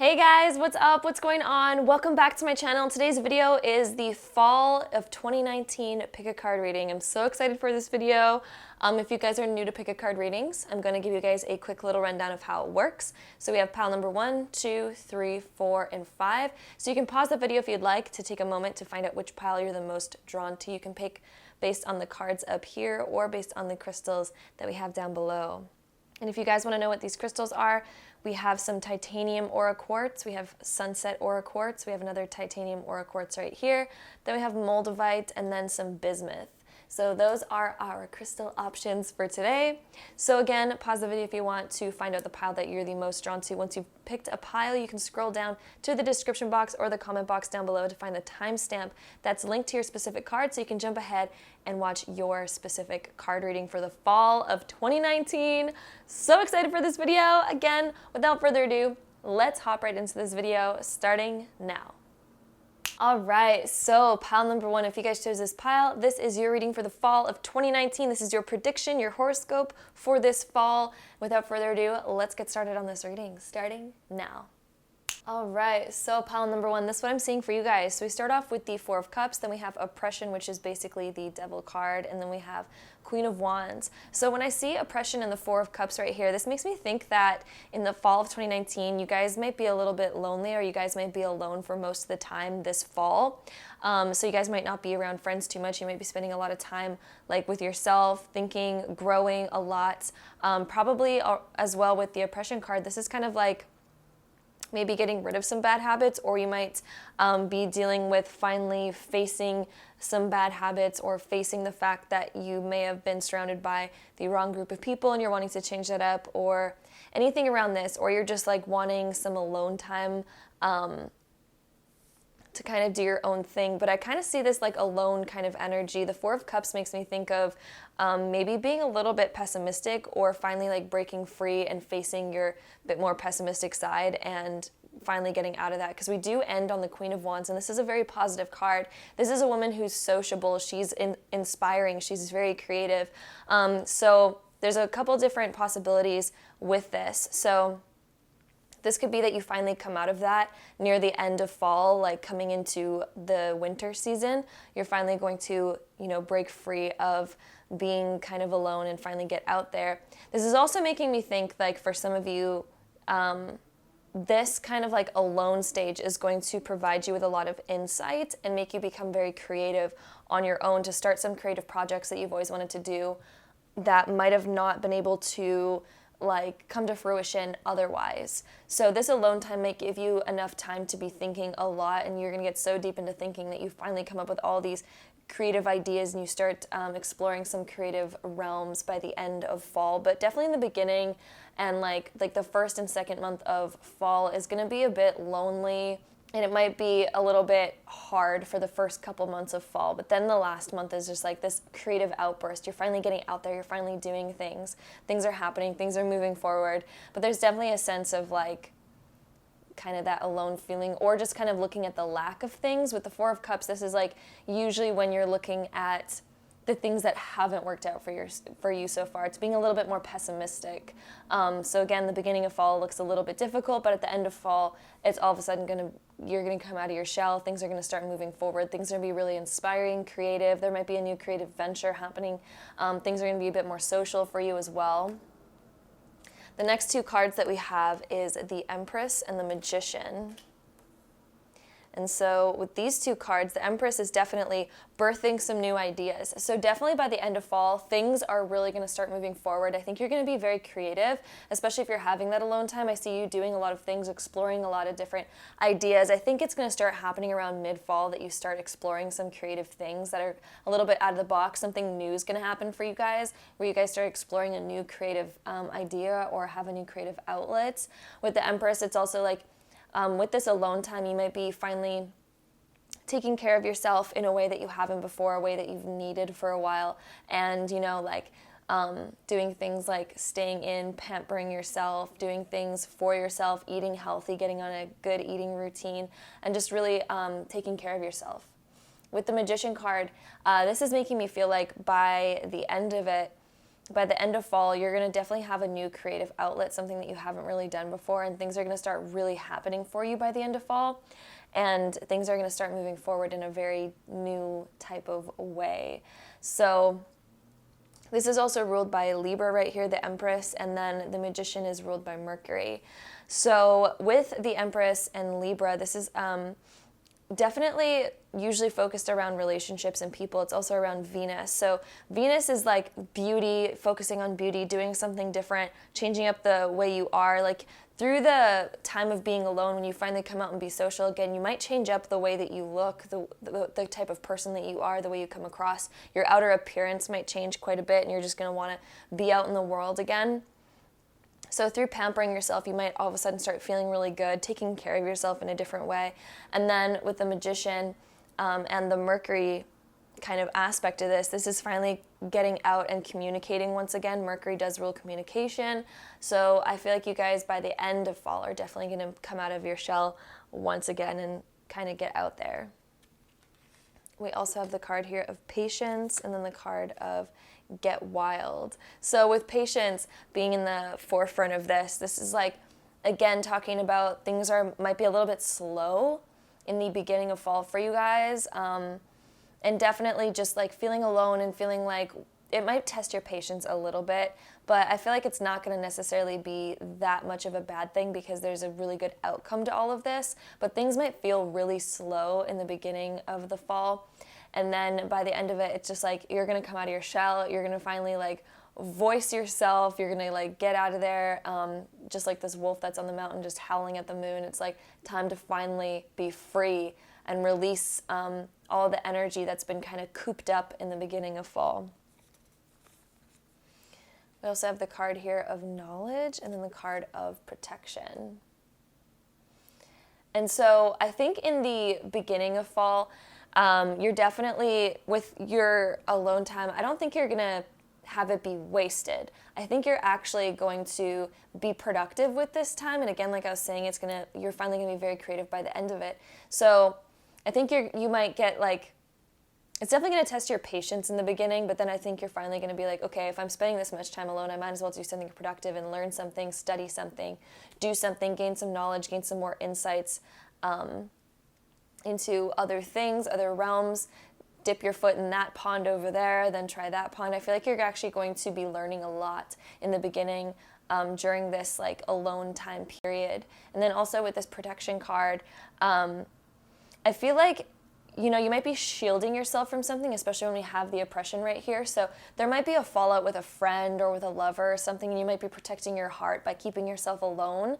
Hey guys, what's up? What's going on? Welcome back to my channel. Today's video is the fall of 2019 pick a card reading. I'm so excited for this video. If you guys are new to pick a card readings, I'm going to give you guys a quick little rundown of how it works. So we have pile number 1, 2, 3, 4, and 5. So you can pause the video if you'd like to take a moment to find out which pile you're the most drawn to. You can pick based on the cards up here or based on the crystals that we have down below. And if you guys want to know what these crystals are, we have some titanium aura quartz, we have sunset aura quartz, we have another titanium aura quartz right here, then we have moldavite, and then some bismuth. So those are our crystal options for today. So again, pause the video if you want to find out the pile that you're the most drawn to. Once you've picked a pile, you can scroll down to the description box or the comment box down below to find the timestamp that's linked to your specific card, so you can jump ahead and watch your specific card reading for the fall of 2019. So excited for this video. Again, without further ado, let's hop right into this video starting now. All right, so pile number 1, if you guys chose this pile, this is your reading for the fall of 2019. This is your prediction, your horoscope for this fall. Without further ado, let's get started on this reading, starting now. All right, so pile number 1, this is what I'm seeing for you guys. So we start off with the 4 of Cups, then we have Oppression, which is basically the Devil card, and then we have Queen of Wands. So when I see Oppression in the 4 of Cups right here, this makes me think that in the fall of 2019, you guys might be a little bit lonely, or you guys might be alone for most of the time this fall. So you guys might not be around friends too much. You might be spending a lot of time like with yourself, thinking, growing a lot. Probably as well with the Oppression card, this is kind of like maybe getting rid of some bad habits, or you might be dealing with finally facing some bad habits, or facing the fact that you may have been surrounded by the wrong group of people and you're wanting to change that up, or anything around this, or you're just like wanting some alone time to kind of do your own thing. But I kind of see this like alone kind of energy. The 4 of Cups makes me think of maybe being a little bit pessimistic, or finally like breaking free and facing your bit more pessimistic side and finally getting out of that, because we do end on the Queen of Wands, and this is a very positive card. This is a woman who's sociable, she's inspiring, she's very creative. So there's a couple different possibilities with this. So this could be that you finally come out of that near the end of fall, like coming into the winter season. You're finally going to, break free of being kind of alone and finally get out there. This is also making me think, like, for some of you, this kind of like alone stage is going to provide you with a lot of insight and make you become very creative on your own, to start some creative projects that you've always wanted to do that might have not been able to like come to fruition otherwise. So this alone time might give you enough time to be thinking a lot, and you're gonna get so deep into thinking that you finally come up with all these creative ideas, and you start exploring some creative realms by the end of fall. But definitely in the beginning and like the first and second month of fall is gonna be a bit lonely, and it might be a little bit hard for the first couple months of fall, but then the last month is just like this creative outburst. You're finally getting out there, you're finally doing things. Things are happening, things are moving forward, but there's definitely a sense of like kind of that alone feeling, or just kind of looking at the lack of things. With the 4 of Cups, this is like usually when you're looking at the things that haven't worked out for you so far. It's being a little bit more pessimistic. So again, the beginning of fall looks a little bit difficult, but at the end of fall, it's all of a sudden you're gonna come out of your shell. Things are gonna start moving forward. Things are gonna be really inspiring, creative. There might be a new creative venture happening. Things are gonna be a bit more social for you as well. The next 2 cards that we have is the Empress and the Magician. And so with these 2 cards, the Empress is definitely birthing some new ideas. So definitely by the end of fall, things are really going to start moving forward. I think you're going to be very creative, especially if you're having that alone time. I see you doing a lot of things, exploring a lot of different ideas. I think it's going to start happening around mid-fall that you start exploring some creative things that are a little bit out of the box. Something new is going to happen for you guys, where you guys start exploring a new creative idea or have a new creative outlet. With the Empress, it's also like, with this alone time, you might be finally taking care of yourself in a way that you haven't before, a way that you've needed for a while, and doing things like staying in, pampering yourself, doing things for yourself, eating healthy, getting on a good eating routine, and just really taking care of yourself. With the Magician card, this is making me feel like by the end of it, by the end of fall, you're going to definitely have a new creative outlet, something that you haven't really done before, and things are going to start really happening for you by the end of fall, and things are going to start moving forward in a very new type of way. So this is also ruled by Libra right here, the Empress, and then the Magician is ruled by Mercury. So with the Empress and Libra, this is definitely usually focused around relationships and people. It's also around Venus. So Venus is like beauty, focusing on beauty, doing something different, changing up the way you are. Like through the time of being alone, when you finally come out and be social again, you might change up the way that you look, the type of person that you are, the way you come across. Your outer appearance might change quite a bit, and you're just going to want to be out in the world again. So through pampering yourself, you might all of a sudden start feeling really good, taking care of yourself in a different way. And then with the Magician and the Mercury kind of aspect of this is finally getting out and communicating once again. Mercury does rule communication. So I feel like you guys by the end of fall are definitely going to come out of your shell once again and kind of get out there. We also have the card here of Patience, and then the card of Get Wild. So with Patience being in the forefront of this is like, again, talking about things might be a little bit slow in the beginning of fall for you guys, and definitely just like feeling alone and feeling like it might test your patience a little bit, but I feel like it's not going to necessarily be that much of a bad thing because there's a really good outcome to all of this, but things might feel really slow in the beginning of the fall. And then by the end of it, it's just like you're going to come out of your shell. You're going to finally like voice yourself. You're going to like get out of there, just like this wolf that's on the mountain just howling at the moon. It's like time to finally be free and release all the energy that's been kind of cooped up in the beginning of fall. We also have the card here of Knowledge and then the card of Protection. And so I think in the beginning of fall, you're definitely, with your alone time, I don't think you're going to have it be wasted. I think you're actually going to be productive with this time. And again, like I was saying, you're finally going to be very creative by the end of it. So I think you might get like, it's definitely going to test your patience in the beginning, but then I think you're finally going to be like, okay, if I'm spending this much time alone, I might as well do something productive and learn something, study something, do something, gain some knowledge, gain some more insights into other things, other realms, dip your foot in that pond over there, then try that pond. I feel like you're actually going to be learning a lot in the beginning during this like alone time period. And then also with this Protection card, I feel like you might be shielding yourself from something, especially when we have the oppression right here. So there might be a fallout with a friend or with a lover or something, and you might be protecting your heart by keeping yourself alone.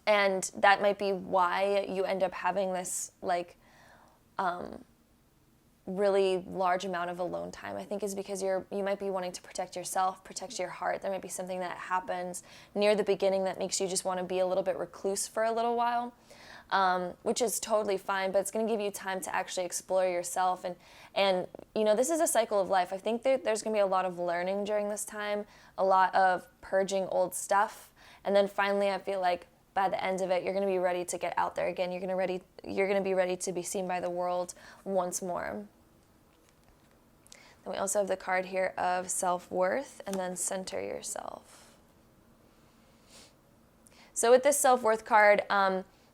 And that might be why you end up having this like really large amount of alone time, I think, is because you might be wanting to protect yourself, protect your heart. There might be something that happens near the beginning that makes you just want to be a little bit recluse for a little while. Which is totally fine, but it's going to give you time to actually explore yourself. And this is a cycle of life. I think that there's going to be a lot of learning during this time, a lot of purging old stuff. And then finally, I feel like by the end of it, you're going to be ready to get out there again. You're going to be ready to be seen by the world once more. Then we also have the card here of Self-Worth and then Center Yourself. So with this Self-Worth card,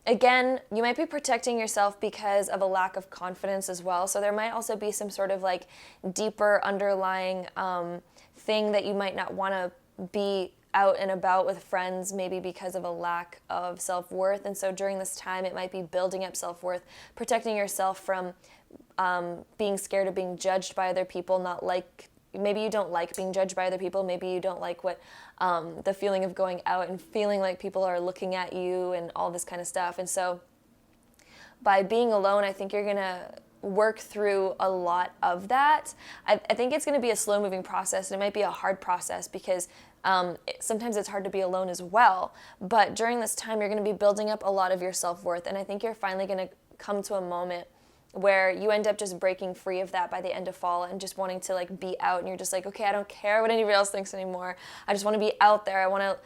again, you might be protecting yourself because of a lack of confidence as well. So there might also be some sort of like deeper underlying thing that you might not want to be out and about with friends, maybe because of a lack of self-worth. And so during this time, it might be building up self-worth, protecting yourself from being scared of being judged by other people, maybe you don't like being judged by other people. Maybe you don't like what the feeling of going out and feeling like people are looking at you and all this kind of stuff. And so by being alone, I think you're going to work through a lot of that. I think it's going to be a slow-moving process, and it might be a hard process because sometimes it's hard to be alone as well. But during this time, you're going to be building up a lot of your self-worth, and I think you're finally going to come to a moment where you end up just breaking free of that by the end of fall and just wanting to like be out, and you're just like, okay, I don't care what anybody else thinks anymore. I just want to be out there. I want to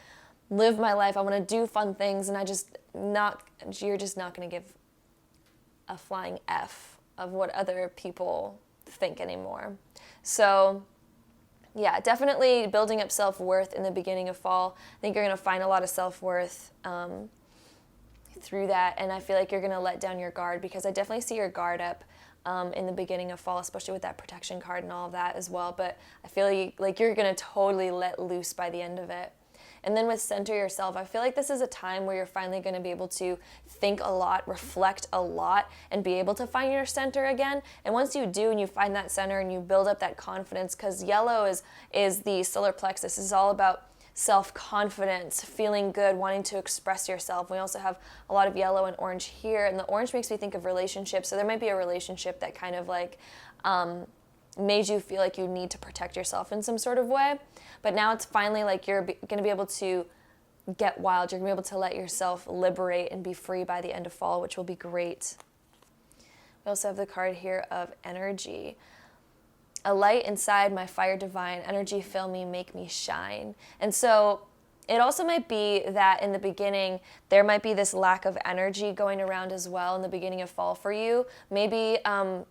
live my life. I want to do fun things, and you're just not going to give a flying F of what other people think anymore. So Yeah, definitely building up self-worth in the beginning of fall. I think you're going to find a lot of self-worth through that, and I feel like you're going to let down your guard, because I definitely see your guard up in the beginning of fall, especially with that protection card and all of that as well. But I feel like you're going to totally let loose by the end of it. And then with center yourself, I feel like this is a time where you're finally going to be able to think a lot, reflect a lot, and be able to find your center again. And once you do and you find that center and you build up that confidence, because yellow is the solar plexus. This is all about self-confidence, feeling good, wanting to express yourself. We also have a lot of yellow and orange here, and the orange makes me think of relationships. So there might be a relationship that kind of like made you feel like you need to protect yourself in some sort of way. But now it's finally like you're going to be able to get wild. You're going to be able to let yourself liberate and be free by the end of fall, which will be great. We also have the card here of energy. A light inside, my fire divine, energy fill me, make me shine. And so it also might be that in the beginning, there might be this lack of energy going around as well in the beginning of fall for you. Maybe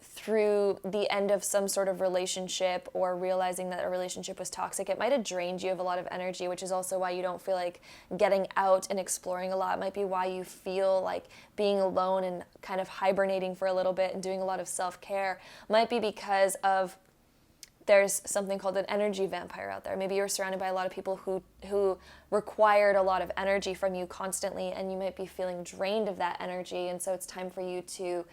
through the end of some sort of relationship, or realizing that a relationship was toxic, it might have drained you of a lot of energy, which is also why you don't feel like getting out and exploring a lot. It might be why you feel like being alone and kind of hibernating for a little bit and doing a lot of self-care. Might be because of there's something called an energy vampire out there. Maybe you're surrounded by a lot of people who required a lot of energy from you constantly, and you might be feeling drained of that energy. And so it's time for you to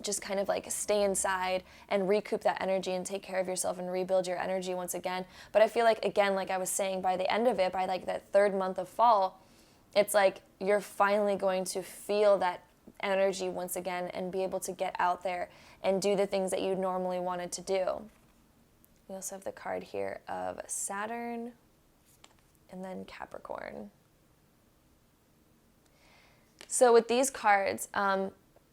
just kind of like stay inside and recoup that energy and take care of yourself and rebuild your energy once again. But I feel like, again, like I was saying, by the end of it, by like that third month of fall, it's like you're finally going to feel that energy once again and be able to get out there and do the things that you normally wanted to do. We also have the card here of Saturn and then Capricorn. So with these cards,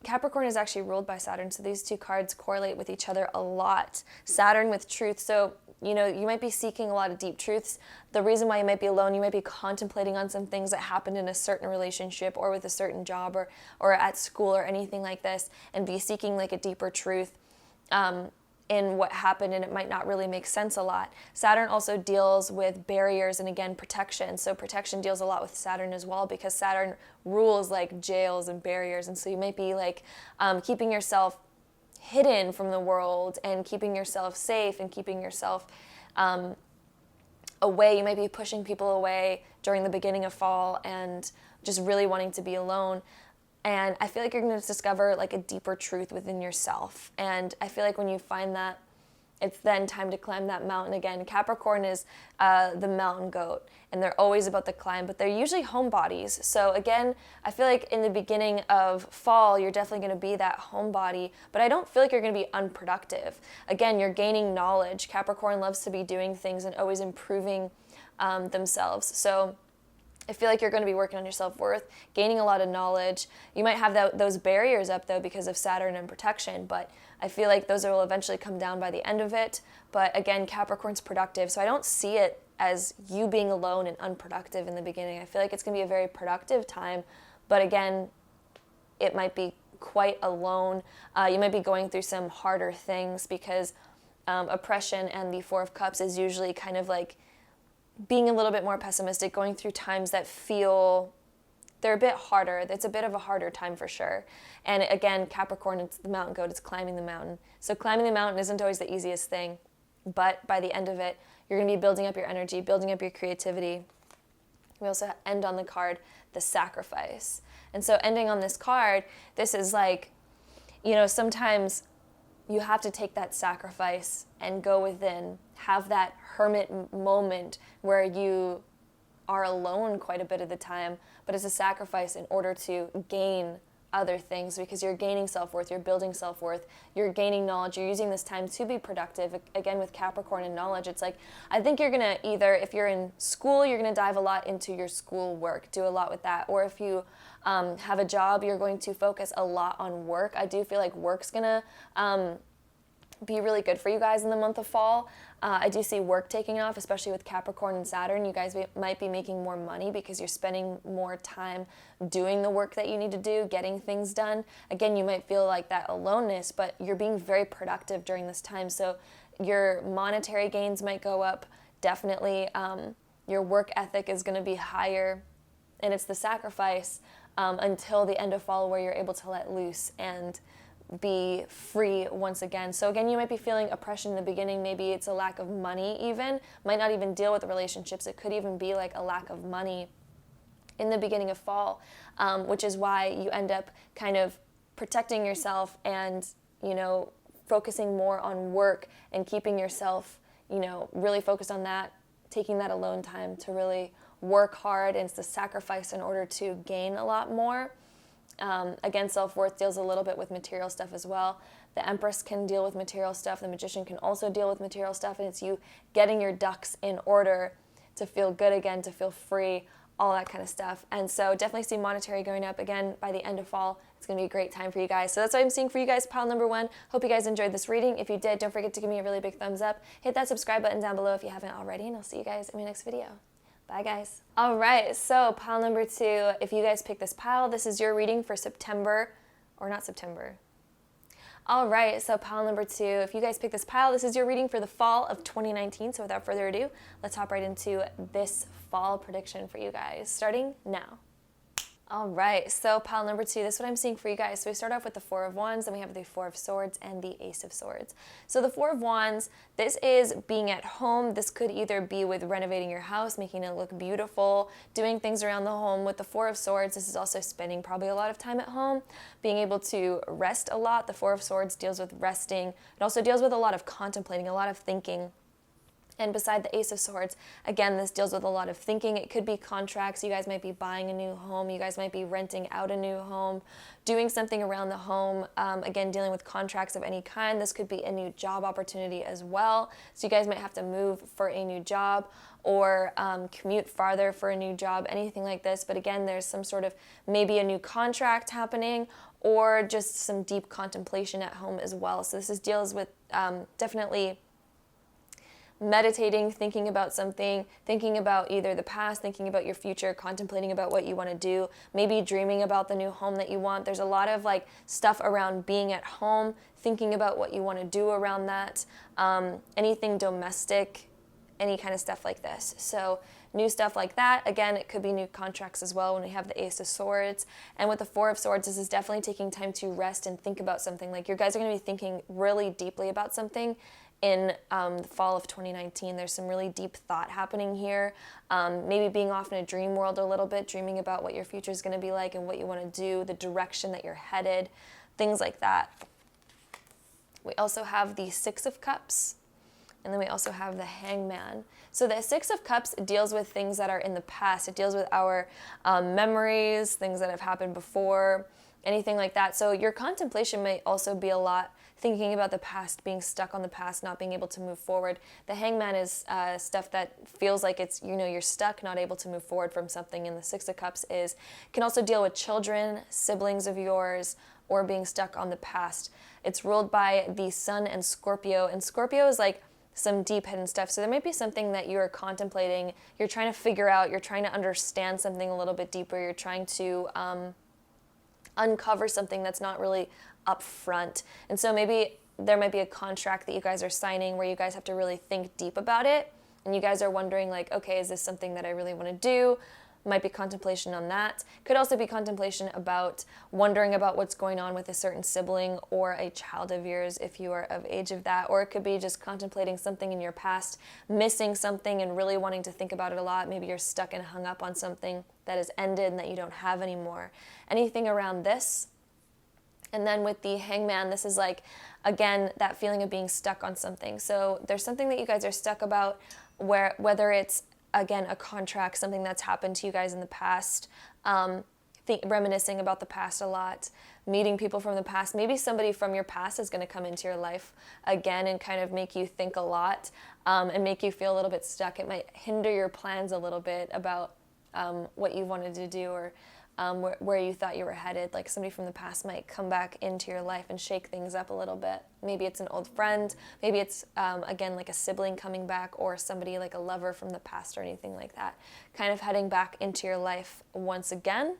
Capricorn is actually ruled by Saturn, so these two cards correlate with each other a lot. Saturn with truth, so you might be seeking a lot of deep truths. The reason why you might be alone, you might be contemplating on some things that happened in a certain relationship or with a certain job or at school or anything like this, and be seeking like a deeper truth in what happened, and it might not really make sense a lot. Saturn also deals with barriers and, again, protection. So protection deals a lot with Saturn as well, because Saturn rules like jails and barriers. And so you might be like keeping yourself hidden from the world and keeping yourself safe and keeping yourself away. You might be pushing people away during the beginning of fall and just really wanting to be alone. And I feel like you're going to discover like a deeper truth within yourself. And I feel like when you find that, it's then time to climb that mountain again. Capricorn is the mountain goat, and they're always about the climb, but they're usually homebodies. So again, I feel like in the beginning of fall, you're definitely going to be that homebody, but I don't feel like you're going to be unproductive. Again, you're gaining knowledge. Capricorn loves to be doing things and always improving themselves. So I feel like you're going to be working on your self-worth, gaining a lot of knowledge. You might have those barriers up, though, because of Saturn and protection, but I feel like those will eventually come down by the end of it. But again, Capricorn's productive, so I don't see it as you being alone and unproductive in the beginning. I feel like it's going to be a very productive time, but again, it might be quite alone. You might be going through some harder things, because oppression and the Four of Cups is usually kind of like being a little bit more pessimistic, going through times that feel they're a bit harder. It's a bit of a harder time for sure. And again, Capricorn, it's the mountain goat, it's climbing the mountain. So climbing the mountain isn't always the easiest thing, but by the end of it, you're going to be building up your energy, building up your creativity. We also end on the card, the sacrifice. And so ending on this card, this is like, sometimes you have to take that sacrifice and go within, have that hermit moment where you are alone quite a bit of the time, but it's a sacrifice in order to gain other things, because you're gaining self-worth, you're building self-worth, you're gaining knowledge, you're using this time to be productive. Again, with Capricorn and knowledge, it's like, I think you're going to either, if you're in school, you're going to dive a lot into your school work, do a lot with that, or if you have a job, you're going to focus a lot on work. I do feel like work's going to be really good for you guys in the month of fall. I do see work taking off, especially with Capricorn and Saturn. You guys might be making more money because you're spending more time doing the work that you need to do, getting things done. Again, you might feel like that aloneness, but you're being very productive during this time. So your monetary gains might go up, definitely. Your work ethic is going to be higher, and it's the sacrifice until the end of fall where you're able to let loose and be free once again. So again, you might be feeling oppression in the beginning. Maybe it's a lack of money even. Might not even deal with the relationships. It could even be like a lack of money in the beginning of fall, which is why you end up kind of protecting yourself and, focusing more on work and keeping yourself, really focused on that, taking that alone time to really work hard, and it's the sacrifice in order to gain a lot more. Again, self-worth deals a little bit with material stuff as well. The Empress can deal with material stuff. The Magician can also deal with material stuff, and it's you getting your ducks in order to feel good again, to feel free, all that kind of stuff. And so definitely see monetary going up again by the end of fall. It's going to be a great time for you guys. So that's what I'm seeing for you guys, pile number 1. Hope you guys enjoyed this reading. If you did, don't forget to give me a really big thumbs up. Hit that subscribe button down below if you haven't already, and I'll see you guys in my next video. Bye, guys. All right, so pile number 2, if you guys pick this pile, this is your reading for September, or not September. All right, so pile number 2, if you guys pick this pile, this is your reading for the fall of 2019. So without further ado, let's hop right into this fall prediction for you guys, starting now. All right, so pile number 2, this is what I'm seeing for you guys. So we start off with the 4 of Wands, then we have the 4 of Swords and the Ace of Swords. So the 4 of Wands, this is being at home. This could either be with renovating your house, making it look beautiful, doing things around the home. With the 4 of Swords, this is also spending probably a lot of time at home, being able to rest a lot. The 4 of Swords deals with resting. It also deals with a lot of contemplating, a lot of thinking. And beside the Ace of Swords, again, this deals with a lot of thinking. It could be contracts. You guys might be buying a new home. You guys might be renting out a new home, doing something around the home. Again, dealing with contracts of any kind. This could be a new job opportunity as well. So you guys might have to move for a new job or commute farther for a new job, anything like this. But again, there's some sort of maybe a new contract happening or just some deep contemplation at home as well. So this deals with definitely meditating, thinking about something, thinking about either the past, thinking about your future, contemplating about what you want to do, maybe dreaming about the new home that you want. There's a lot of like stuff around being at home, thinking about what you want to do around that, anything domestic, any kind of stuff like this. So new stuff like that. Again, it could be new contracts as well when we have the Ace of Swords. And with the 4 of Swords, this is definitely taking time to rest and think about something. Like you guys are going to be thinking really deeply about something in the fall of 2019. There's some really deep thought happening here. Maybe being off in a dream world a little bit, dreaming about what your future is going to be like and what you want to do, the direction that you're headed, things like that. We also have the 6 of Cups, and then we also have the Hangman. So the 6 of Cups deals with things that are in the past. It deals with our memories, things that have happened before, anything like that. So your contemplation may also be a lot thinking about the past, being stuck on the past, not being able to move forward. The Hangman is stuff that feels like it's, you're stuck, not able to move forward from something. And the 6 of Cups can also deal with children, siblings of yours, or being stuck on the past. It's ruled by the Sun and Scorpio is like some deep hidden stuff. So there might be something that you're contemplating, you're trying to figure out, you're trying to understand something a little bit deeper, you're trying to uncover something that's not really up front. And so maybe there might be a contract that you guys are signing where you guys have to really think deep about it. And you guys are wondering like, okay, is this something that I really want to do? Might be contemplation on that. Could also be contemplation about wondering about what's going on with a certain sibling or a child of yours if you are of age of that. Or it could be just contemplating something in your past, missing something and really wanting to think about it a lot. Maybe you're stuck and hung up on something that has ended and that you don't have anymore. Anything around this. And then with the Hangman, this is like, again, that feeling of being stuck on something. So there's something that you guys are stuck about, whether it's, again, a contract, something that's happened to you guys in the past, reminiscing about the past a lot, meeting people from the past. Maybe somebody from your past is going to come into your life again and kind of make you think a lot and make you feel a little bit stuck. It might hinder your plans a little bit about what you wanted to do or where you thought you were headed. Like somebody from the past might come back into your life and shake things up a little bit. Maybe it's an old friend. Maybe it's, again, like a sibling coming back or somebody like a lover from the past or anything like that. Kind of heading back into your life once again.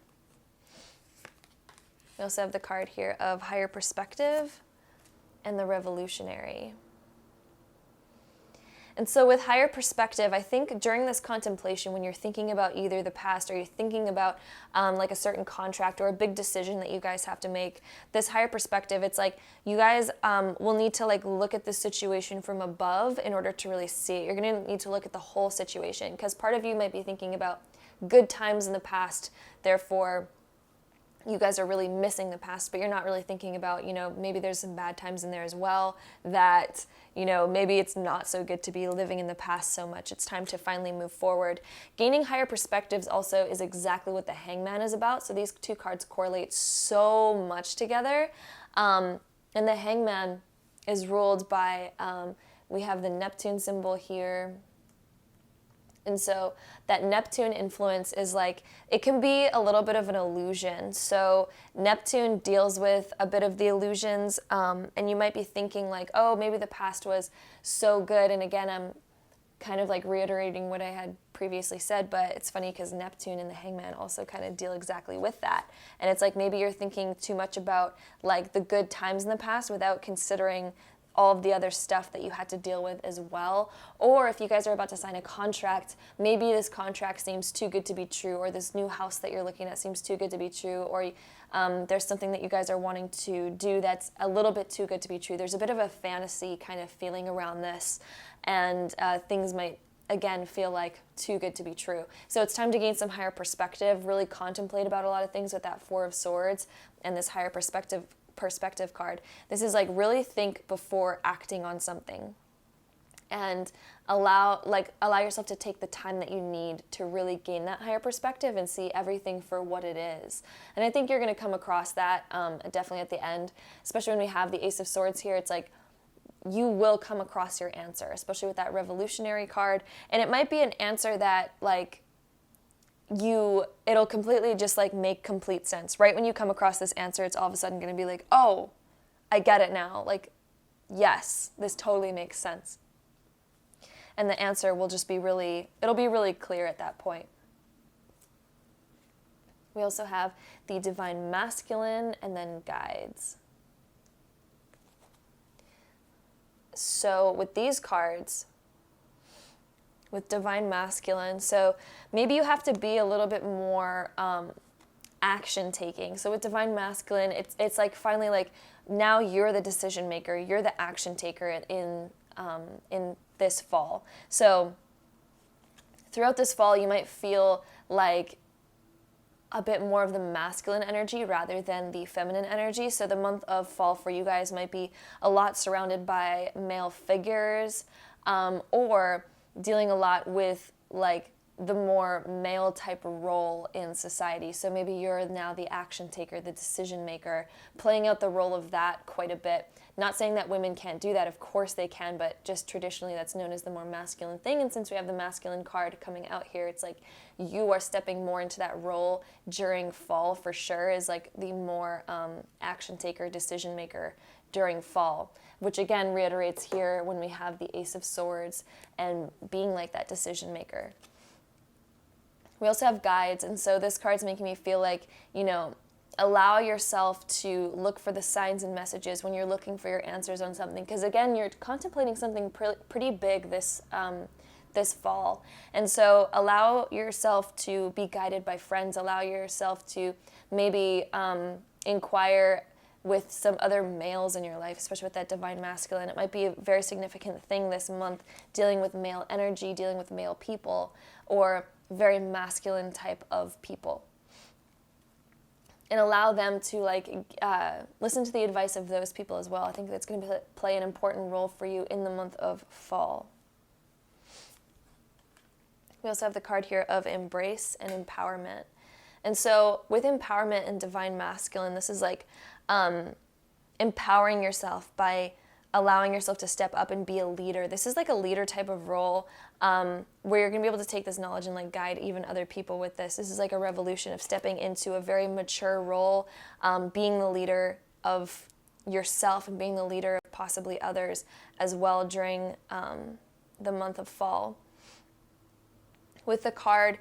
We also have the card here of Higher Perspective and the Revolutionary. And so with higher perspective, I think during this contemplation, when you're thinking about either the past or you're thinking about like a certain contract or a big decision that you guys have to make, this higher perspective, it's like you guys will need to like look at the situation from above in order to really see it. You're going to need to look at the whole situation, because part of you might be thinking about good times in the past, therefore you guys are really missing the past, but you're not really thinking about, maybe there's some bad times in there as well, that, maybe it's not so good to be living in the past so much. It's time to finally move forward. Gaining higher perspectives also is exactly what the Hangman is about. So these two cards correlate so much together. And the Hangman is ruled by, we have the Neptune symbol here. And so that Neptune influence is like, it can be a little bit of an illusion. So Neptune deals with a bit of the illusions, and you might be thinking like, oh, maybe the past was so good. And again, I'm kind of like reiterating what I had previously said, but it's funny because Neptune and the Hangman also kind of deal exactly with that. And it's like maybe you're thinking too much about like the good times in the past without considering all of the other stuff that you had to deal with as well. Or if you guys are about to sign a contract, maybe this contract seems too good to be true, or this new house that you're looking at seems too good to be true, or there's something that you guys are wanting to do that's a little bit too good to be true. There's a bit of a fantasy kind of feeling around this, and things might, again, feel like too good to be true. So it's time to gain some higher perspective, really contemplate about a lot of things with that Four of Swords and this higher perspective card. This is like really think before acting on something, and allow yourself to take the time that you need to really gain that higher perspective and see everything for what it is. And I think you're going to come across that definitely at the end, especially when we have the Ace of Swords here. It's like you will come across your answer, especially with that Revolutionary card, and it might be an answer that like it'll completely just like make complete sense. Right when you come across this answer, it's all of a sudden going to be like, oh, I get it now. Like, yes, this totally makes sense. And the answer will just be it'll be really clear at that point. We also have the Divine Masculine and then Guides. So with these cards, with Divine Masculine, so maybe you have to be a little bit more action taking. So with Divine Masculine, it's like finally like now you're the decision maker, you're the action taker in this fall. So throughout this fall, you might feel like a bit more of the masculine energy rather than the feminine energy. So the month of fall for you guys might be a lot surrounded by male figures, or dealing a lot with like the more male type role in society. So maybe you're now the action taker, the decision maker, playing out the role of that quite a bit. Not saying that women can't do that, of course they can, but just traditionally that's known as the more masculine thing. And since we have the masculine card coming out here, it's like you are stepping more into that role during fall for sure, is like the more action taker, decision maker during fall, which again reiterates here when we have the Ace of Swords and being like that decision maker. We also have Guides, and so this card's making me feel like, allow yourself to look for the signs and messages when you're looking for your answers on something, because again, you're contemplating something pretty big this fall. And so allow yourself to be guided by friends, allow yourself to maybe inquire with some other males in your life, especially with that Divine Masculine. It might be a very significant thing this month, dealing with male energy, dealing with male people, or very masculine type of people. And allow them to listen to the advice of those people as well. I think that's going to play an important role for you in the month of fall. We also have the card here of Embrace and Empowerment. And so with empowerment and Divine Masculine, this is like empowering yourself by allowing yourself to step up and be a leader. This is like a leader type of role where you're going to be able to take this knowledge and like guide even other people with this. This is like a revolution of stepping into a very mature role, being the leader of yourself and being the leader of possibly others as well during the month of fall. With the card,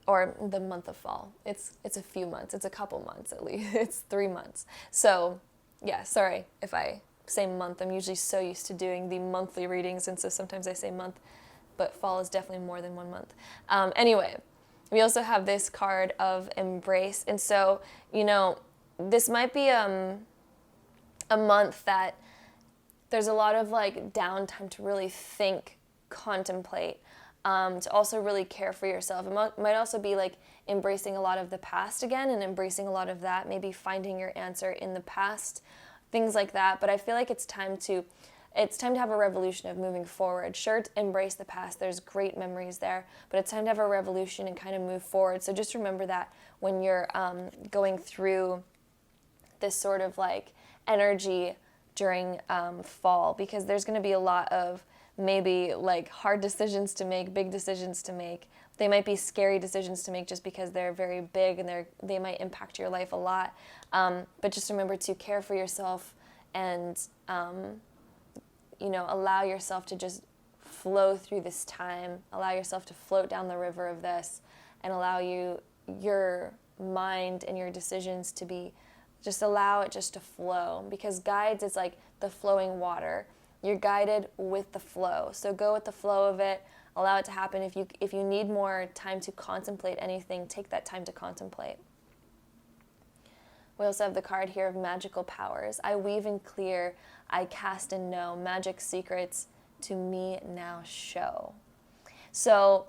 or the month of fall, it's a few months, it's a couple months at least, it's 3 months. So yeah, sorry if I say month. I'm usually so used to doing the monthly readings, and so sometimes I say month, but fall is definitely more than 1 month. Anyway, we also have this card of embrace. And so, this might be a month that there's a lot of like downtime to really think, contemplate, to also really care for yourself. It might also be like embracing a lot of the past again and embracing a lot of that, maybe finding your answer in the past, things like that. But I feel like it's time to have a revolution of moving forward. Sure, to embrace the past, there's great memories there, but it's time to have a revolution and kind of move forward. So just remember that when you're going through this sort of like energy during fall, because there's going to be a lot of maybe like hard decisions to make, big decisions to make. They might be scary decisions to make just because they're very big and they might impact your life a lot. But just remember to care for yourself and allow yourself to just flow through this time, allow yourself to float down the river of this, and allow your mind and your decisions to be, just allow it just to flow, because guides is like the flowing water. You're guided with the flow. So go with the flow of it, allow it to happen. If you need more time to contemplate anything, take that time to contemplate. We also have the card here of magical powers. I weave and clear, I cast and know, magic secrets to me now show. So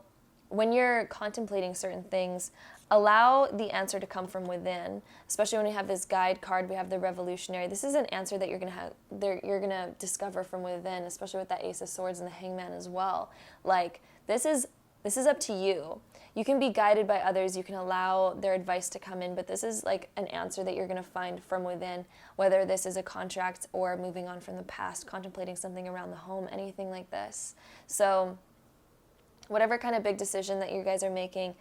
when you're contemplating certain things, allow the answer to come from within, especially when we have this guide card, we have the revolutionary. This is an answer that you're gonna discover from within, especially with that Ace of Swords and the Hangman as well. Like, this is up to you. You can be guided by others, you can allow their advice to come in, but this is like an answer that you're going to find from within, whether this is a contract or moving on from the past, contemplating something around the home, anything like this. So whatever kind of big decision that you guys are making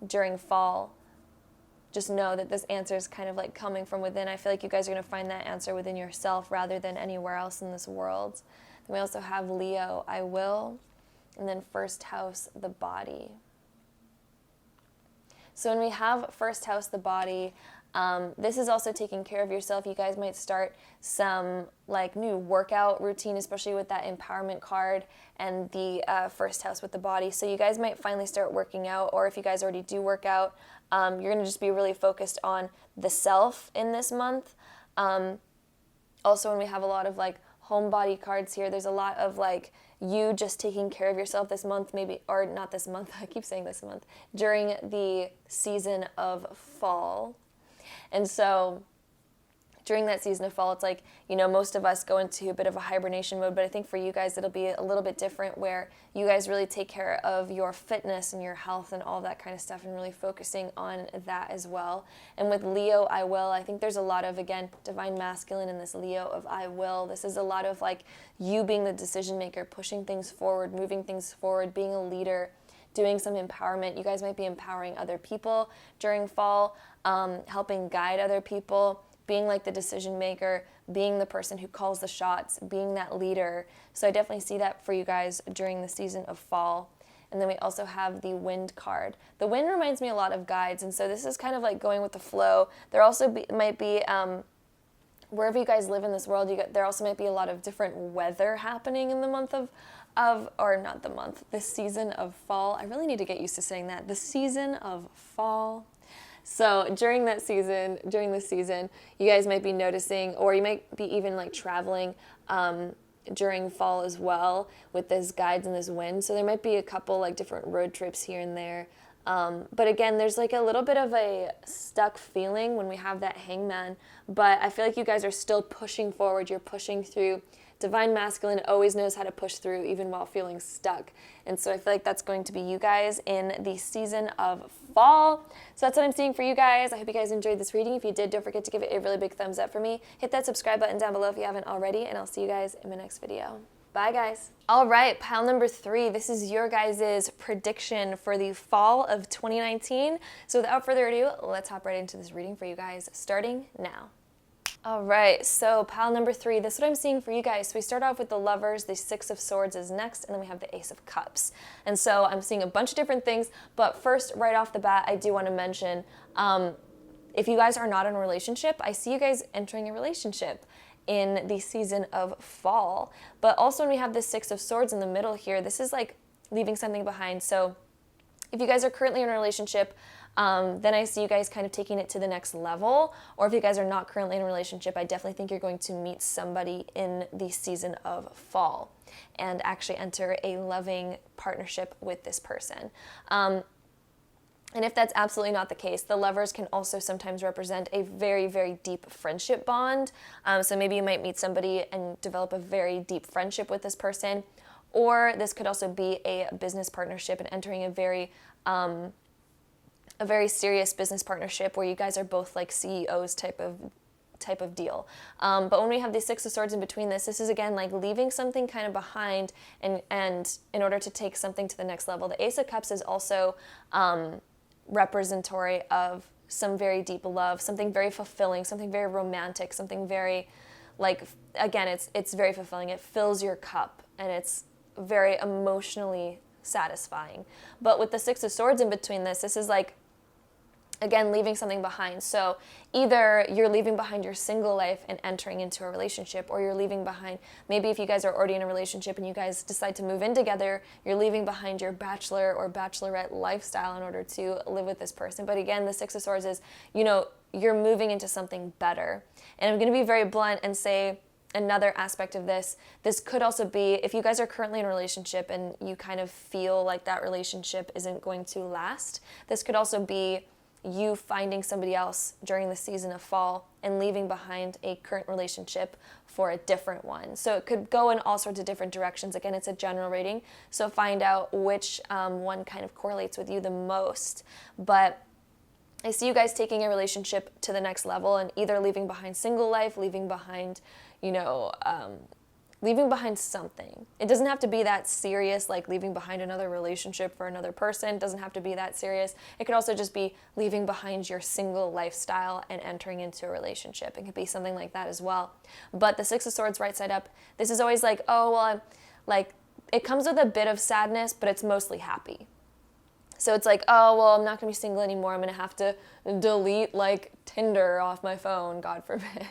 during fall, just know that this answer is kind of like coming from within. I feel like you guys are going to find that answer within yourself rather than anywhere else in this world. Then we also have Leo, I will, and then first house, the body. So when we have first house, the body, this is also taking care of yourself. You guys might start some like new workout routine, especially with that empowerment card and the first house with the body. So you guys might finally start working out, or if you guys already do work out, you're going to just be really focused on the self in this month. Also, when we have a lot of like home body cards here, there's a lot of like you just taking care of yourself this month, maybe, or not this month, I keep saying this month, during the season of fall. And so during that season of fall, it's like, most of us go into a bit of a hibernation mode, but I think for you guys, it'll be a little bit different, where you guys really take care of your fitness and your health and all that kind of stuff, and really focusing on that as well. And with Leo, I will, I think there's a lot of, again, divine masculine in this Leo of I will. This is a lot of like you being the decision maker, pushing things forward, moving things forward, being a leader, doing some empowerment. You guys might be empowering other people during fall, helping guide other people, being like the decision maker, being the person who calls the shots, being that leader. So I definitely see that for you guys during the season of fall. And then we also have the wind card. The wind reminds me a lot of guides, and so this is kind of like going with the flow. There also might be, wherever you guys live in this world, there also might be a lot of different weather happening in the month this season of fall. I really need to get used to saying that. The season of fall. So during this season, you guys might be noticing, or you might be even like traveling during fall as well with this guides and this wind. So there might be a couple like different road trips here and there. But again, there's like a little bit of a stuck feeling when we have that hangman, but I feel like you guys are still pushing forward. You're pushing through. Divine masculine always knows how to push through even while feeling stuck. And so I feel like that's going to be you guys in the season of fall. So that's what I'm seeing for you guys. I hope you guys enjoyed this reading. If you did, don't forget to give it a really big thumbs up for me. Hit that subscribe button down below if you haven't already, and I'll see you guys in my next video. Bye, guys. All right, pile number 3. This is your guys' prediction for the fall of 2019. So without further ado, let's hop right into this reading for you guys, starting now. All right, so pile number 3, this is what I'm seeing for you guys. So we start off with the Lovers, the Six of Swords is next, and then we have the Ace of Cups. And so I'm seeing a bunch of different things, but first, right off the bat, I do want to mention, if you guys are not in a relationship, I see you guys entering a relationship. in the season of fall. But also when we have the Six of Swords in the middle here, this is like leaving something behind. So if you guys are currently in a relationship, then I see you guys kind of taking it to the next level. Or if you guys are not currently in a relationship, I definitely think you're going to meet somebody in the season of fall and actually enter a loving partnership with this person. And if that's absolutely not the case, the Lovers can also sometimes represent a very, very deep friendship bond. So maybe you might meet somebody and develop a very deep friendship with this person. Or this could also be a business partnership and entering a very serious business partnership where you guys are both like CEOs type of deal. But when we have the Six of Swords in between this is again like leaving something kind of behind and in order to take something to the next level. The Ace of Cups is also representatory of some very deep love, something very fulfilling, something very romantic, something very like, again, it's very fulfilling. It fills your cup and it's very emotionally satisfying. But with the Six of Swords in between this is like, again, leaving something behind. So either you're leaving behind your single life and entering into a relationship, or you're leaving behind, maybe if you guys are already in a relationship and you guys decide to move in together, you're leaving behind your bachelor or bachelorette lifestyle in order to live with this person. But again, the Six of Swords is, you're moving into something better. And I'm going to be very blunt and say another aspect of this could also be if you guys are currently in a relationship and you kind of feel like that relationship isn't going to last, this could also be you finding somebody else during the season of fall and leaving behind a current relationship for a different one. So it could go in all sorts of different directions. Again, it's a general rating, so find out which one kind of correlates with you the most. But I see you guys taking a relationship to the next level and either leaving behind single life, leaving behind, leaving behind something. It doesn't have to be that serious, like leaving behind another relationship for another person. It doesn't have to be that serious. It could also just be leaving behind your single lifestyle and entering into a relationship. It could be something like that as well. But the Six of Swords right side up, this is always like, it comes with a bit of sadness, but it's mostly happy. So it's like, I'm not going to be single anymore. I'm going to have to delete like Tinder off my phone, God forbid,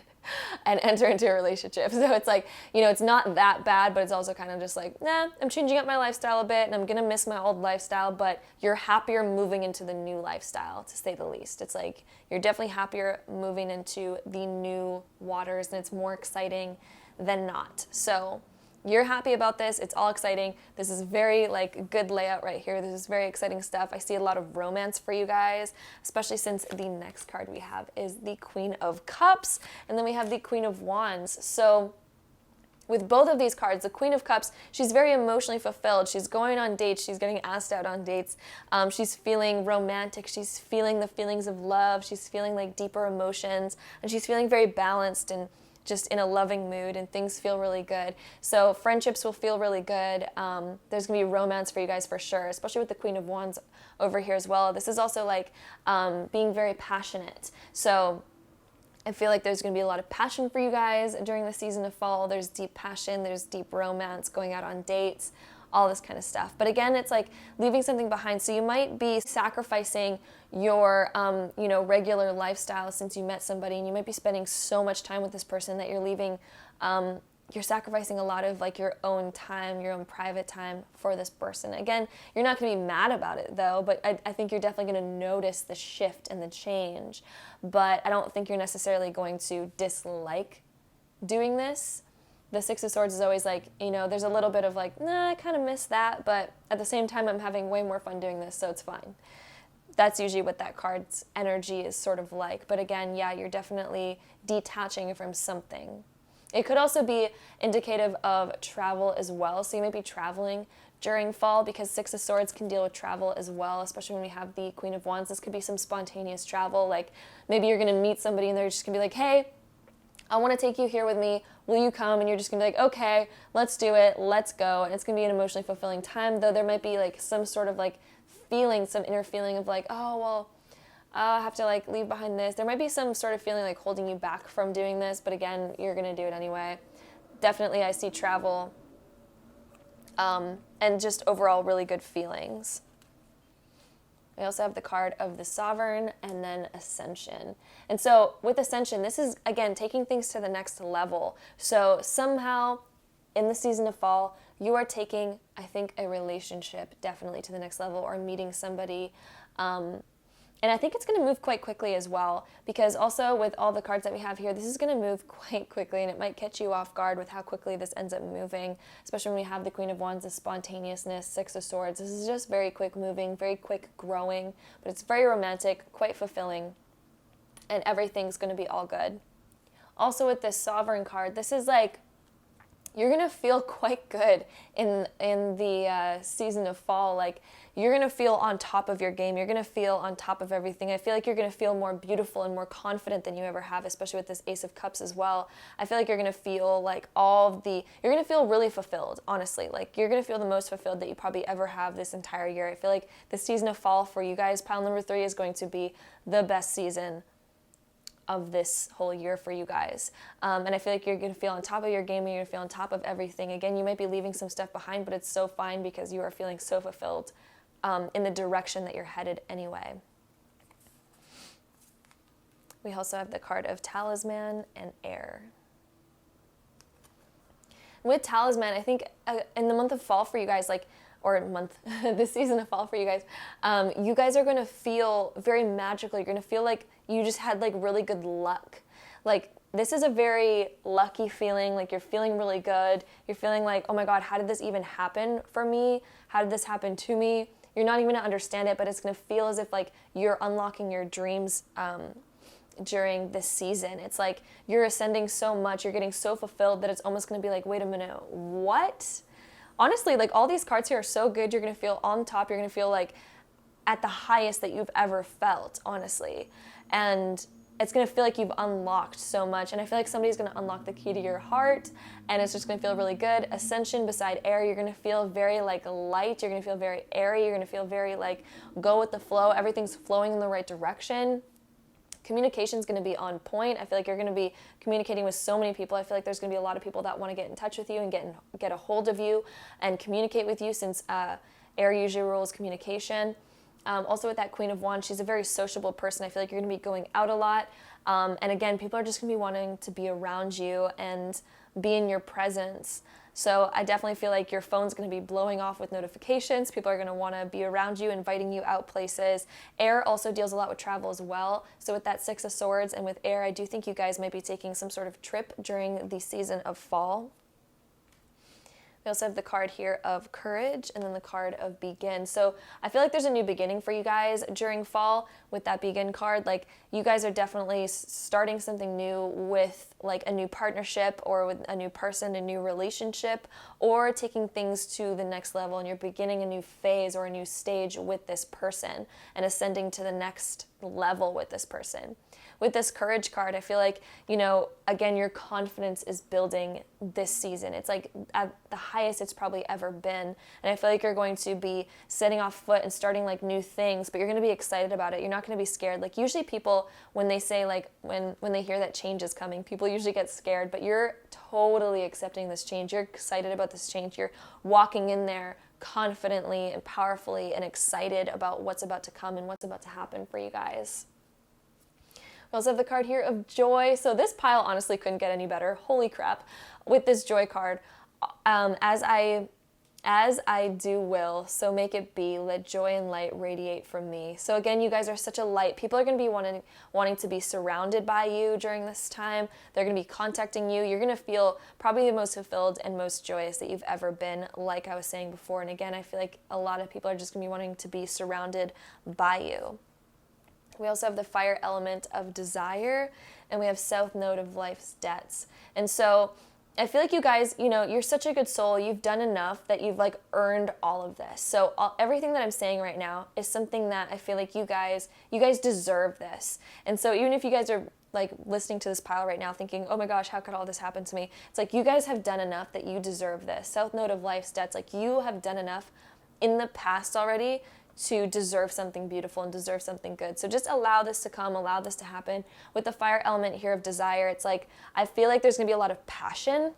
and enter into a relationship. So it's like, it's not that bad, but it's also kind of just like, I'm changing up my lifestyle a bit and I'm going to miss my old lifestyle, but you're happier moving into the new lifestyle, to say the least. It's like, you're definitely happier moving into the new waters and it's more exciting than not. So you're happy about this. It's all exciting. This is very good layout right here. This is very exciting stuff. I see a lot of romance for you guys, especially since the next card we have is the Queen of Cups, and then we have the Queen of Wands. So with both of these cards, the Queen of Cups, she's very emotionally fulfilled. She's going on dates. She's getting asked out on dates. She's feeling romantic. She's feeling the feelings of love. She's feeling like deeper emotions, and she's feeling very balanced and just in a loving mood, and things feel really good. So friendships will feel really good. There's gonna be romance for you guys for sure, especially with the Queen of Wands over here as well. This is also like being very passionate. So I feel like there's gonna be a lot of passion for you guys during the season of fall. There's deep passion, there's deep romance, going out on dates, all this kind of stuff. But again, it's like leaving something behind. So you might be sacrificing your, regular lifestyle since you met somebody, and you might be spending so much time with this person that you're leaving, you're sacrificing a lot of like your own time, your own private time for this person. Again, you're not gonna be mad about it though, but I think you're definitely gonna notice the shift and the change. But I don't think you're necessarily going to dislike doing this. The Six of Swords is always like, there's a little bit of like, I kind of miss that, but at the same time, I'm having way more fun doing this, so it's fine. That's usually what that card's energy is sort of like. But again, you're definitely detaching from something. It could also be indicative of travel as well. So you might be traveling during fall because Six of Swords can deal with travel as well, especially when we have the Queen of Wands. This could be some spontaneous travel. Like maybe you're going to meet somebody and they're just going to be like, hey, I want to take you here with me. Will you come? And you're just going to be like, okay, let's do it. Let's go. And it's going to be an emotionally fulfilling time, though there might be like some sort of like feeling, some inner feeling of like, I have to like leave behind this. There might be some sort of feeling like holding you back from doing this, but again, you're going to do it anyway. Definitely I see travel and just overall really good feelings. We also have the card of the Sovereign and then Ascension. And so with Ascension, this is, again, taking things to the next level. So somehow in the season of fall, you are taking, I think, a relationship definitely to the next level, or meeting somebody. And I think it's going to move quite quickly as well, because also with all the cards that we have here, this is going to move quite quickly, and it might catch you off guard with how quickly this ends up moving, especially when we have the Queen of Wands, the spontaneousness, Six of Swords. This is just very quick moving, very quick growing, but it's very romantic, quite fulfilling, and everything's going to be all good. Also with this Sovereign card, this is like, you're going to feel quite good in the season of fall. Like, you're going to feel on top of your game. You're going to feel on top of everything. I feel like you're going to feel more beautiful and more confident than you ever have, especially with this Ace of Cups as well. I feel like you're going to feel like you're going to feel really fulfilled, honestly. Like, you're going to feel the most fulfilled that you probably ever have this entire year. I feel like the season of fall for you guys, pile number 3, is going to be the best season of this whole year for you guys. And I feel like you're going to feel on top of your game, and you're going to feel on top of everything. Again, you might be leaving some stuff behind, but it's so fine because you are feeling so fulfilled in the direction that you're headed anyway. We also have the card of Talisman and Air. With Talisman, I think in the month of fall for you guys, this season of fall for you guys are going to feel very magical. You're going to feel like you just had like really good luck. Like, this is a very lucky feeling. Like, you're feeling really good. You're feeling like, oh my God, how did this even happen for me? How did this happen to me? You're not even going to understand it, but it's going to feel as if like you're unlocking your dreams during this season. It's like you're ascending so much, you're getting so fulfilled that it's almost going to be like, wait a minute, what? Honestly, like, all these cards here are so good. You're going to feel on top. You're going to feel like at the highest that you've ever felt, honestly. And it's going to feel like you've unlocked so much. And I feel like somebody's going to unlock the key to your heart, and it's just going to feel really good. Ascension beside Air, you're going to feel very like light. You're going to feel very airy. You're going to feel very like go with the flow. Everything's flowing in the right direction. Communication is going to be on point. I feel like you're going to be communicating with so many people. I feel like there's going to be a lot of people that want to get in touch with you and get a hold of you and communicate with you, since Air usually rules communication. Also with that Queen of Wands, she's a very sociable person. I feel like you're going to be going out a lot. And again, people are just going to be wanting to be around you and be in your presence. So I definitely feel like your phone's going to be blowing off with notifications. People are going to want to be around you, inviting you out places. Air also deals a lot with travel as well. So with that Six of Swords and with Air, I do think you guys might be taking some sort of trip during the season of fall. We also have the card here of Courage, and then the card of Begin. So I feel like there's a new beginning for you guys during fall with that Begin card. Like, you guys are definitely starting something new with like a new partnership, or with a new person, a new relationship, or taking things to the next level, and you're beginning a new phase or a new stage with this person and ascending to the next level with this person. With this Courage card, I feel like, again, your confidence is building this season. It's like at the highest it's probably ever been. And I feel like you're going to be setting off foot and starting like new things, but you're going to be excited about it. You're not going to be scared. Like, usually people, when they say like, when they hear that change is coming, people usually get scared, but you're totally accepting this change. You're excited about this change. You're walking in there confidently and powerfully and excited about what's about to come and what's about to happen for you guys. We also have the card here of Joy. So this pile honestly couldn't get any better. Holy crap. With this Joy card, as I do will, so make it be. Let joy and light radiate from me. So again, you guys are such a light. People are going to be wanting to be surrounded by you during this time. They're going to be contacting you. You're going to feel probably the most fulfilled and most joyous that you've ever been, like I was saying before. And again, I feel like a lot of people are just going to be wanting to be surrounded by you. We also have the fire element of Desire, and we have South Node of Life's Debts. And so I feel like you guys, you're such a good soul. You've done enough that you've like earned all of this. So everything that I'm saying right now is something that I feel like you guys deserve this. And so even if you guys are like listening to this pile right now thinking, oh my gosh, how could all this happen to me? It's like, you guys have done enough that you deserve this. South Node of Life's Debts, like, you have done enough in the past already to deserve something beautiful and deserve something good. So just allow this to come, allow this to happen. With the fire element here of Desire, it's like, I feel like there's gonna be a lot of passion.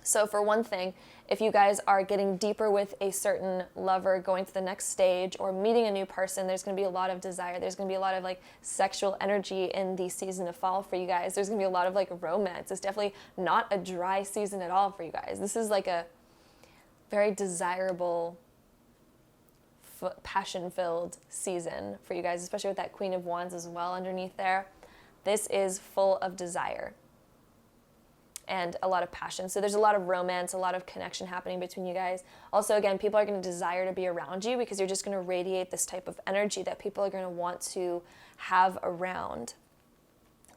So for one thing, if you guys are getting deeper with a certain lover, going to the next stage, or meeting a new person, there's going to be a lot of desire. There's going to be a lot of like sexual energy in the season of fall for you guys. There's going to be a lot of like romance. It's definitely not a dry season at all for you guys. This is like a very desirable, passion-filled season for you guys, especially with that Queen of Wands as well underneath there. This is full of desire and a lot of passion. So there's a lot of romance, a lot of connection happening between you guys. Also, again, people are going to desire to be around you because you're just going to radiate this type of energy that people are going to want to have around.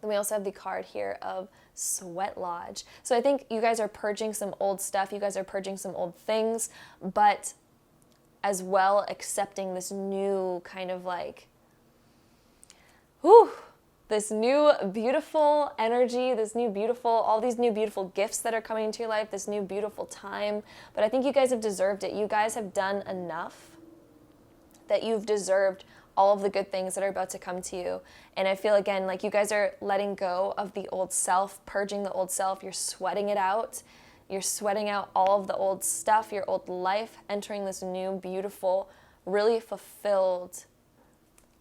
Then we also have the card here of Sweat Lodge. So I think you guys are purging some old stuff. You guys are purging some old things, but as well accepting this new kind of like, this new beautiful energy, this new beautiful, all these new beautiful gifts that are coming into your life, this new beautiful time. But I think you guys have deserved it. You guys have done enough that you've deserved all of the good things that are about to come to you. And I feel, again, like you guys are letting go of the old self, purging the old self. You're sweating it out. You're sweating out all of the old stuff, your old life, entering this new, beautiful, really fulfilled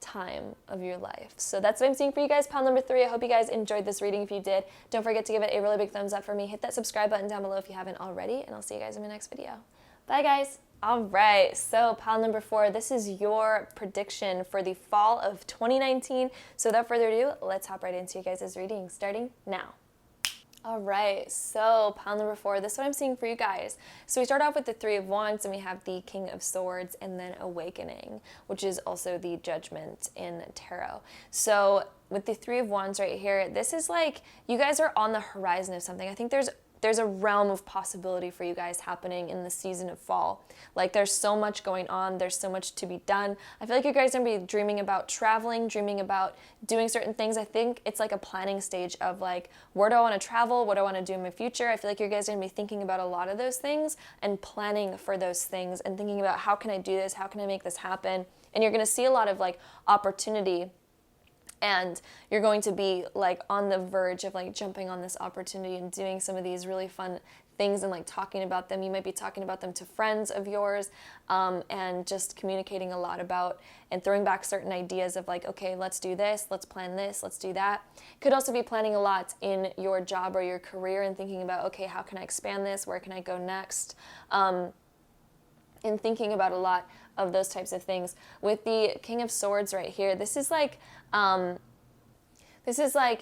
time of your life. So that's what I'm seeing for you guys. Pile number 3. I hope you guys enjoyed this reading. If you did, don't forget to give it a really big thumbs up for me. Hit that subscribe button down below if you haven't already, and I'll see you guys in my next video. Bye, guys. All right, so pile number 4, this is your prediction for the fall of 2019. So without further ado, let's hop right into you guys' reading, starting now. All right, so pile number 4, this is what I'm seeing for you guys. So we start off with the 3 of Wands, and we have the King of Swords, and then Awakening, which is also the Judgment in Tarot. So with the 3 of Wands right here, this is like you guys are on the horizon of something. I think there's a realm of possibility for you guys happening in the season of fall. Like there's so much going on. There's so much to be done. I feel like you guys are going to be dreaming about traveling, dreaming about doing certain things. I think it's like a planning stage of like, where do I want to travel? What do I want to do in my future? I feel like you guys are going to be thinking about a lot of those things and planning for those things and thinking about how can I do this? How can I make this happen? And you're going to see a lot of like opportunity. And you're going to be like on the verge of like jumping on this opportunity and doing some of these really fun things and like talking about them. You might be talking about them to friends of yours and just communicating a lot about and throwing back certain ideas of like, okay, let's do this, let's plan this, let's do that. Could also be planning a lot in your job or your career and thinking about, okay, how can I expand this? Where can I go next? And thinking about a lot of those types of things. With the King of Swords right here, this is like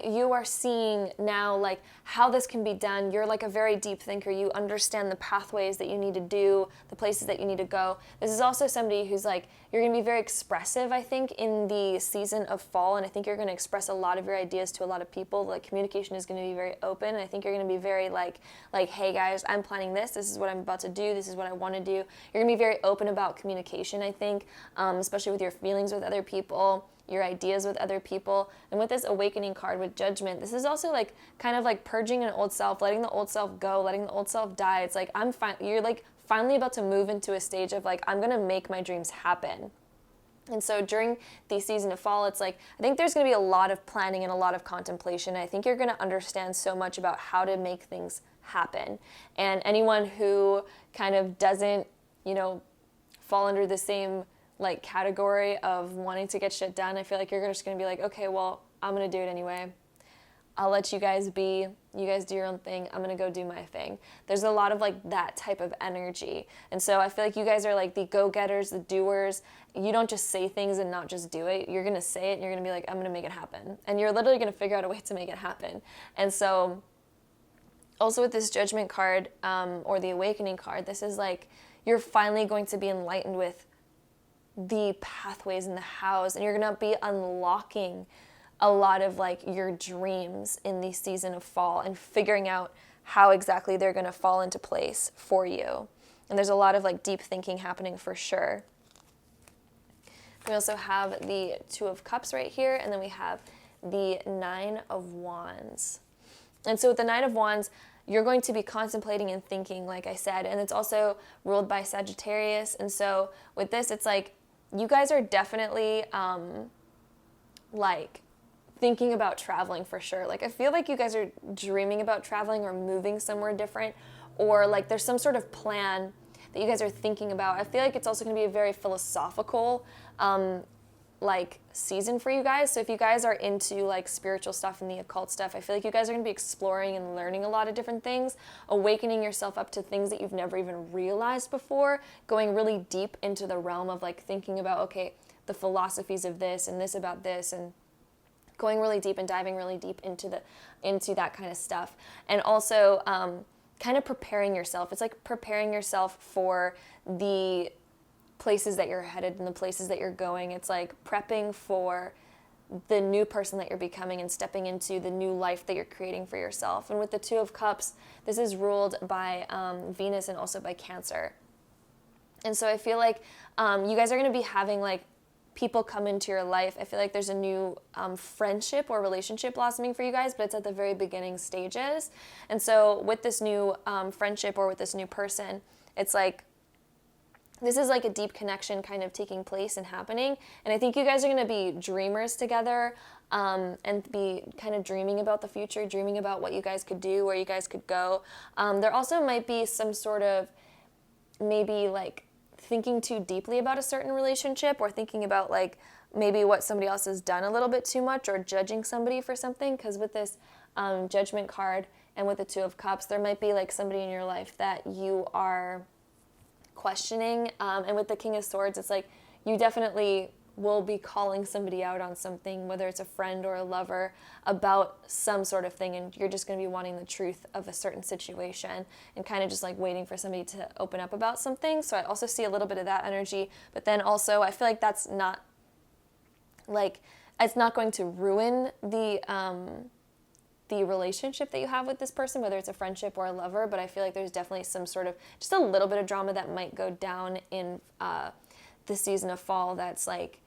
you are seeing now like how this can be done. You're like a very deep thinker. You understand the pathways that you need to do, the places that you need to go. This is also somebody who's like, you're going to be very expressive, I think, in the season of fall. And I think you're going to express a lot of your ideas to a lot of people. Like communication is going to be very open. And I think you're going to be very like, hey guys, I'm planning this. This is what I'm about to do. This is what I want to do. You're going to be very open about communication, I think, especially with your feelings with other people, your ideas with other people. And with this Awakening card with Judgment, this is also like kind of like purging an old self, letting the old self go, letting the old self die. It's like you're like finally about to move into a stage of like, I'm gonna make my dreams happen. And so during the season of fall, it's like, I think there's going to be a lot of planning and a lot of contemplation. I think you're going to understand so much about how to make things happen. And anyone who kind of doesn't, fall under the same like category of wanting to get shit done, I feel like you're just going to be like, okay, well, I'm going to do it anyway. I'll let you guys be. You guys do your own thing. I'm going to go do my thing. There's a lot of like that type of energy. And so I feel like you guys are like the go-getters, the doers. You don't just say things and not just do it. You're going to say it and you're going to be like, I'm going to make it happen. And you're literally going to figure out a way to make it happen. And so also with this Judgment card or the Awakening card, this is like you're finally going to be enlightened with the pathways and the hows, and you're going to be unlocking a lot of like your dreams in the season of fall and figuring out how exactly they're going to fall into place for you. And there's a lot of like deep thinking happening for sure. We also have the 2 of Cups right here, and then we have the 9 of Wands. And so with the 9 of Wands, you're going to be contemplating and thinking, like I said, and it's also ruled by Sagittarius. And so with this, it's like you guys are definitely like thinking about traveling for sure. Like I feel like you guys are dreaming about traveling or moving somewhere different, or like there's some sort of plan that you guys are thinking about. I feel like it's also going to be a very philosophical like season for you guys. So if you guys are into like spiritual stuff and the occult stuff, I feel like you guys are going to be exploring and learning a lot of different things, awakening yourself up to things that you've never even realized before, going really deep into the realm of like thinking about, okay, the philosophies of this and this about this, and going really deep and diving really deep into that kind of stuff. And also kind of preparing yourself. It's like preparing yourself for the places that you're headed and the places that you're going. It's like prepping for the new person that you're becoming and stepping into the new life that you're creating for yourself. And with the Two of Cups, this is ruled by Venus and also by Cancer. And so I feel like you guys are going to be having like people come into your life. I feel like there's a new friendship or relationship blossoming for you guys, but it's at the very beginning stages. And so with this new friendship or with this new person, it's like this is like a deep connection kind of taking place and happening. And I think you guys are going to be dreamers together and be kind of dreaming about the future, dreaming about what you guys could do, where you guys could go. There also might be some sort of maybe like thinking too deeply about a certain relationship, or thinking about like maybe what somebody else has done a little bit too much, or judging somebody for something. Because with this Judgment card and with the Two of Cups, there might be like somebody in your life that you are questioning, and with the King of Swords, it's like you definitely will be calling somebody out on something, whether it's a friend or a lover, about some sort of thing, and you're just going to be wanting the truth of a certain situation and kind of just like waiting for somebody to open up about something. So I also see a little bit of that energy, but then also I feel like that's not like, it's not going to ruin the relationship that you have with this person, whether it's a friendship or a lover. But I feel like there's definitely some sort of, just a little bit of drama that might go down in the season of fall, that's like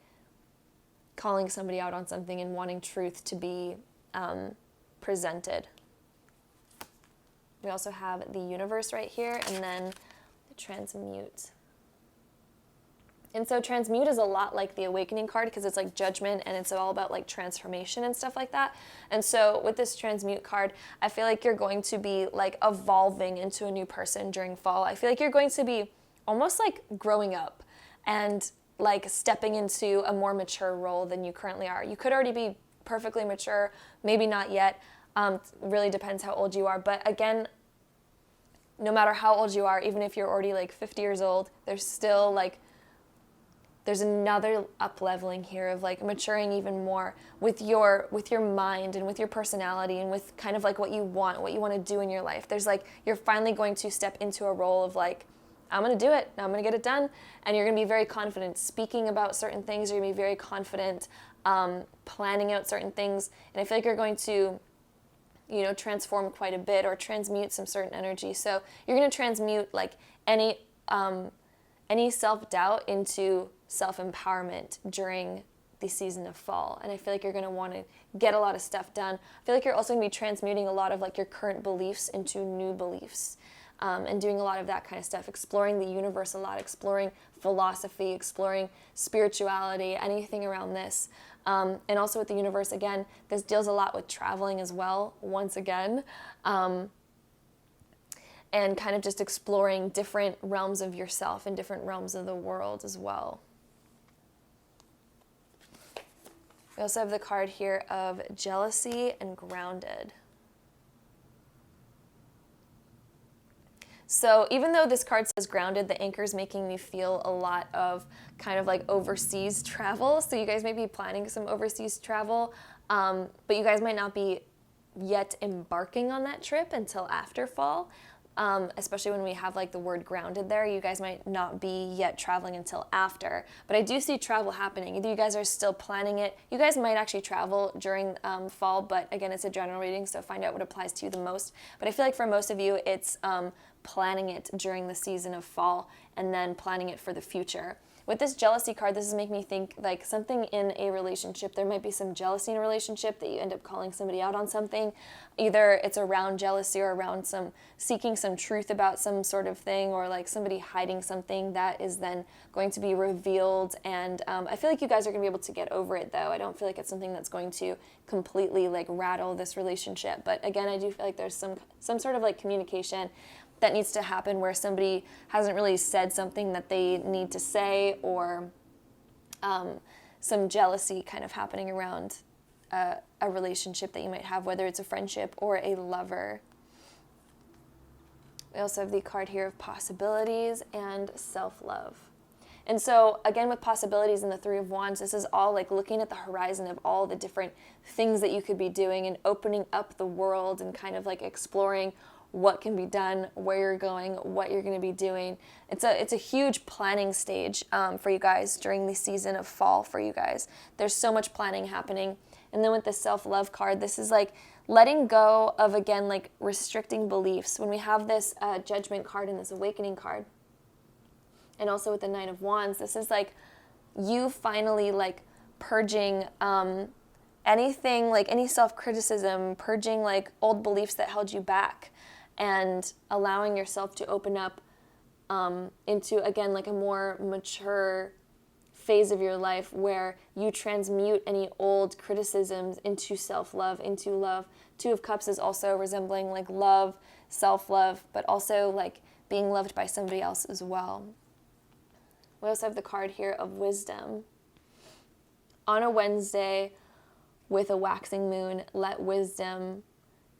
calling somebody out on something and wanting truth to be presented. We also have the Universe right here, and then the Transmute. And so Transmute is a lot like the Awakening card, because it's like judgment and it's all about like transformation and stuff like that. And so with this Transmute card, I feel like you're going to be like evolving into a new person during fall. I feel like you're going to be almost like growing up and like stepping into a more mature role than you currently are. You could already be perfectly mature, maybe not yet. Really depends how old you are. But again, no matter how old you are, even if you're already like 50 years old, there's still like, there's another up-leveling here of like maturing even more with your mind and with your personality and with kind of like what you want to do in your life. There's like, you're finally going to step into a role of like, I'm going to do it, I'm going to get it done. And you're going to be very confident speaking about certain things. You're going to be very confident planning out certain things. And I feel like you're going to, you know, transform quite a bit or transmute some certain energy. So you're going to transmute like any self-doubt into self-empowerment during the season of fall. And I feel like you're going to want to get a lot of stuff done. I feel like you're also going to be transmuting a lot of like your current beliefs into new beliefs, and doing a lot of that kind of stuff, exploring the universe a lot, exploring philosophy, exploring spirituality, anything around this. And also with the Universe, again, this deals a lot with traveling as well, once again. And kind of just exploring different realms of yourself and different realms of the world as well. We also have the card here of Jealousy and Grounded. So even though this card says grounded, the anchor is making me feel a lot of kind of like overseas travel. So you guys may be planning some overseas travel, but you guys might not be yet embarking on that trip until after fall. Especially when we have like the word grounded there, you guys might not be yet traveling until after. But I do see travel happening. Either you guys are still planning it. You guys might actually travel during fall, but again, it's a general reading, so find out what applies to you the most. But I feel like for most of you, it's planning it during the season of fall and then planning it for the future. With this Jealousy card, this is making me think like something in a relationship. There might be some jealousy in a relationship that you end up calling somebody out on something. Either it's around jealousy or around some seeking some truth about some sort of thing, or like somebody hiding something that is then going to be revealed. And I feel like you guys are going to be able to get over it, though. I don't feel like it's something that's going to completely like rattle this relationship. But again, I do feel like there's some sort of like communication that needs to happen where somebody hasn't really said something that they need to say, or some jealousy kind of happening around a relationship that you might have, whether it's a friendship or a lover. We also have the card here of possibilities and self-love. And so again, with possibilities and the Three of Wands, this is all like looking at the horizon of all the different things that you could be doing and opening up the world and kind of like exploring what can be done, where you're going, what you're going to be doing. It's a huge planning stage for you guys during the season of fall for you guys. There's so much planning happening. And then with the self-love card, this is like letting go of, again, like restricting beliefs. When we have this judgment card and this awakening card, and also with the Nine of Wands, this is like you finally like purging anything, like any self-criticism, purging like old beliefs that held you back, and allowing yourself to open up into, again, like a more mature phase of your life where you transmute any old criticisms into self-love, into love. Two of Cups is also resembling like love, self-love, but also like being loved by somebody else as well. We also have the card here of wisdom. On a Wednesday with a waxing moon, let wisdom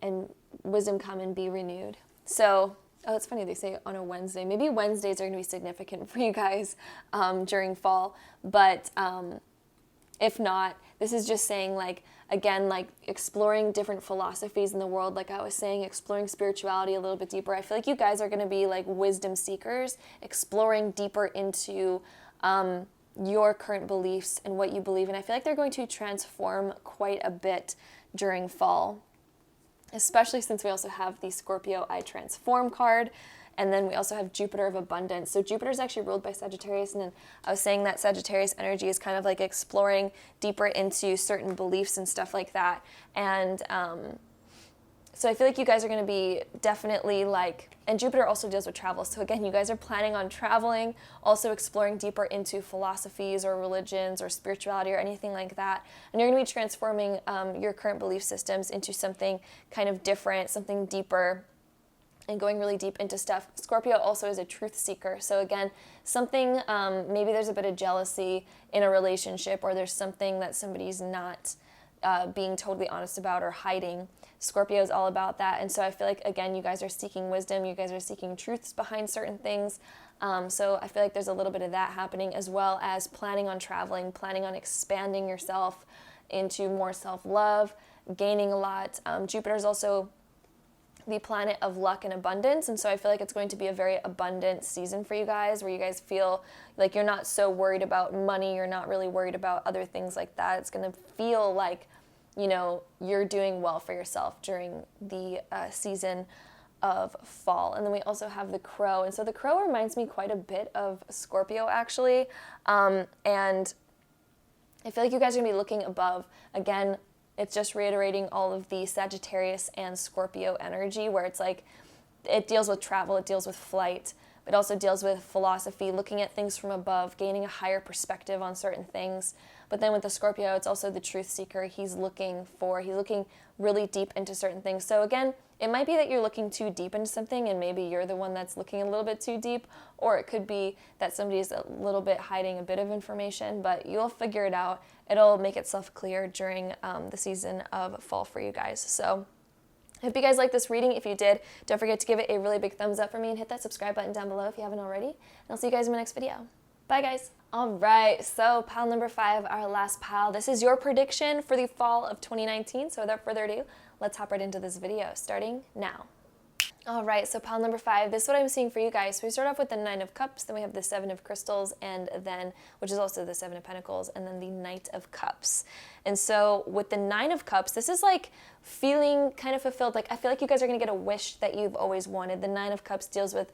come and be renewed. So, it's funny they say on a Wednesday. Maybe Wednesdays are going to be significant for you guys during fall. But if not, this is just saying, like, again, like exploring different philosophies in the world. Like I was saying, exploring spirituality a little bit deeper. I feel like you guys are going to be like wisdom seekers, exploring deeper into your current beliefs and what you believe. And I feel like they're going to transform quite a bit during fall, especially since we also have the Scorpio I Transform card. And then we also have Jupiter of Abundance. So Jupiter is actually ruled by Sagittarius. And then I was saying that Sagittarius energy is kind of like exploring deeper into certain beliefs and stuff like that. And so I feel like you guys are going to be definitely like, and Jupiter also deals with travel. So again, you guys are planning on traveling, also exploring deeper into philosophies or religions or spirituality or anything like that. And you're going to be transforming your current belief systems into something kind of different, something deeper, and going really deep into stuff. Scorpio also is a truth seeker. So again, something, maybe there's a bit of jealousy in a relationship, or there's something that somebody's not being totally honest about or hiding. Scorpio is all about that. And so I feel like, again, you guys are seeking wisdom. You guys are seeking truths behind certain things. So I feel like there's a little bit of that happening, as well as planning on traveling, planning on expanding yourself into more self-love, gaining a lot. Jupiter is also the planet of luck and abundance, and so I feel like it's going to be a very abundant season for you guys, where you guys feel like you're not so worried about money, you're not really worried about other things like that. It's going to feel like, you know, you're doing well for yourself during the season of fall. And then we also have the Crow, and so the Crow reminds me quite a bit of Scorpio, actually, and I feel like you guys are going to be looking above. Again, it's just reiterating all of the Sagittarius and Scorpio energy, where it's like it deals with travel, it deals with flight, but also deals with philosophy, looking at things from above, gaining a higher perspective on certain things. But then with the Scorpio, it's also the truth seeker. He's looking really deep into certain things. So again, it might be that you're looking too deep into something, and maybe you're the one that's looking a little bit too deep, or it could be that somebody's a little bit hiding a bit of information, but you'll figure it out. It'll make itself clear during the season of fall for you guys. So I hope you guys liked this reading. If you did, don't forget to give it a really big thumbs up for me and hit that subscribe button down below if you haven't already. And I'll see you guys in my next video. Bye, guys. All right, so pile number 5, our last pile. This is your prediction for the fall of 2019. So without further ado, let's hop right into this video, starting now. All right, so pile number 5, this is what I'm seeing for you guys. So we start off with the 9 of Cups, then we have the 7 of Crystals, and then, which is also the 7 of Pentacles, and then the Knight of Cups. And so with the 9 of Cups, this is like feeling kind of fulfilled. Like I feel like you guys are gonna get a wish that you've always wanted. The 9 of Cups deals with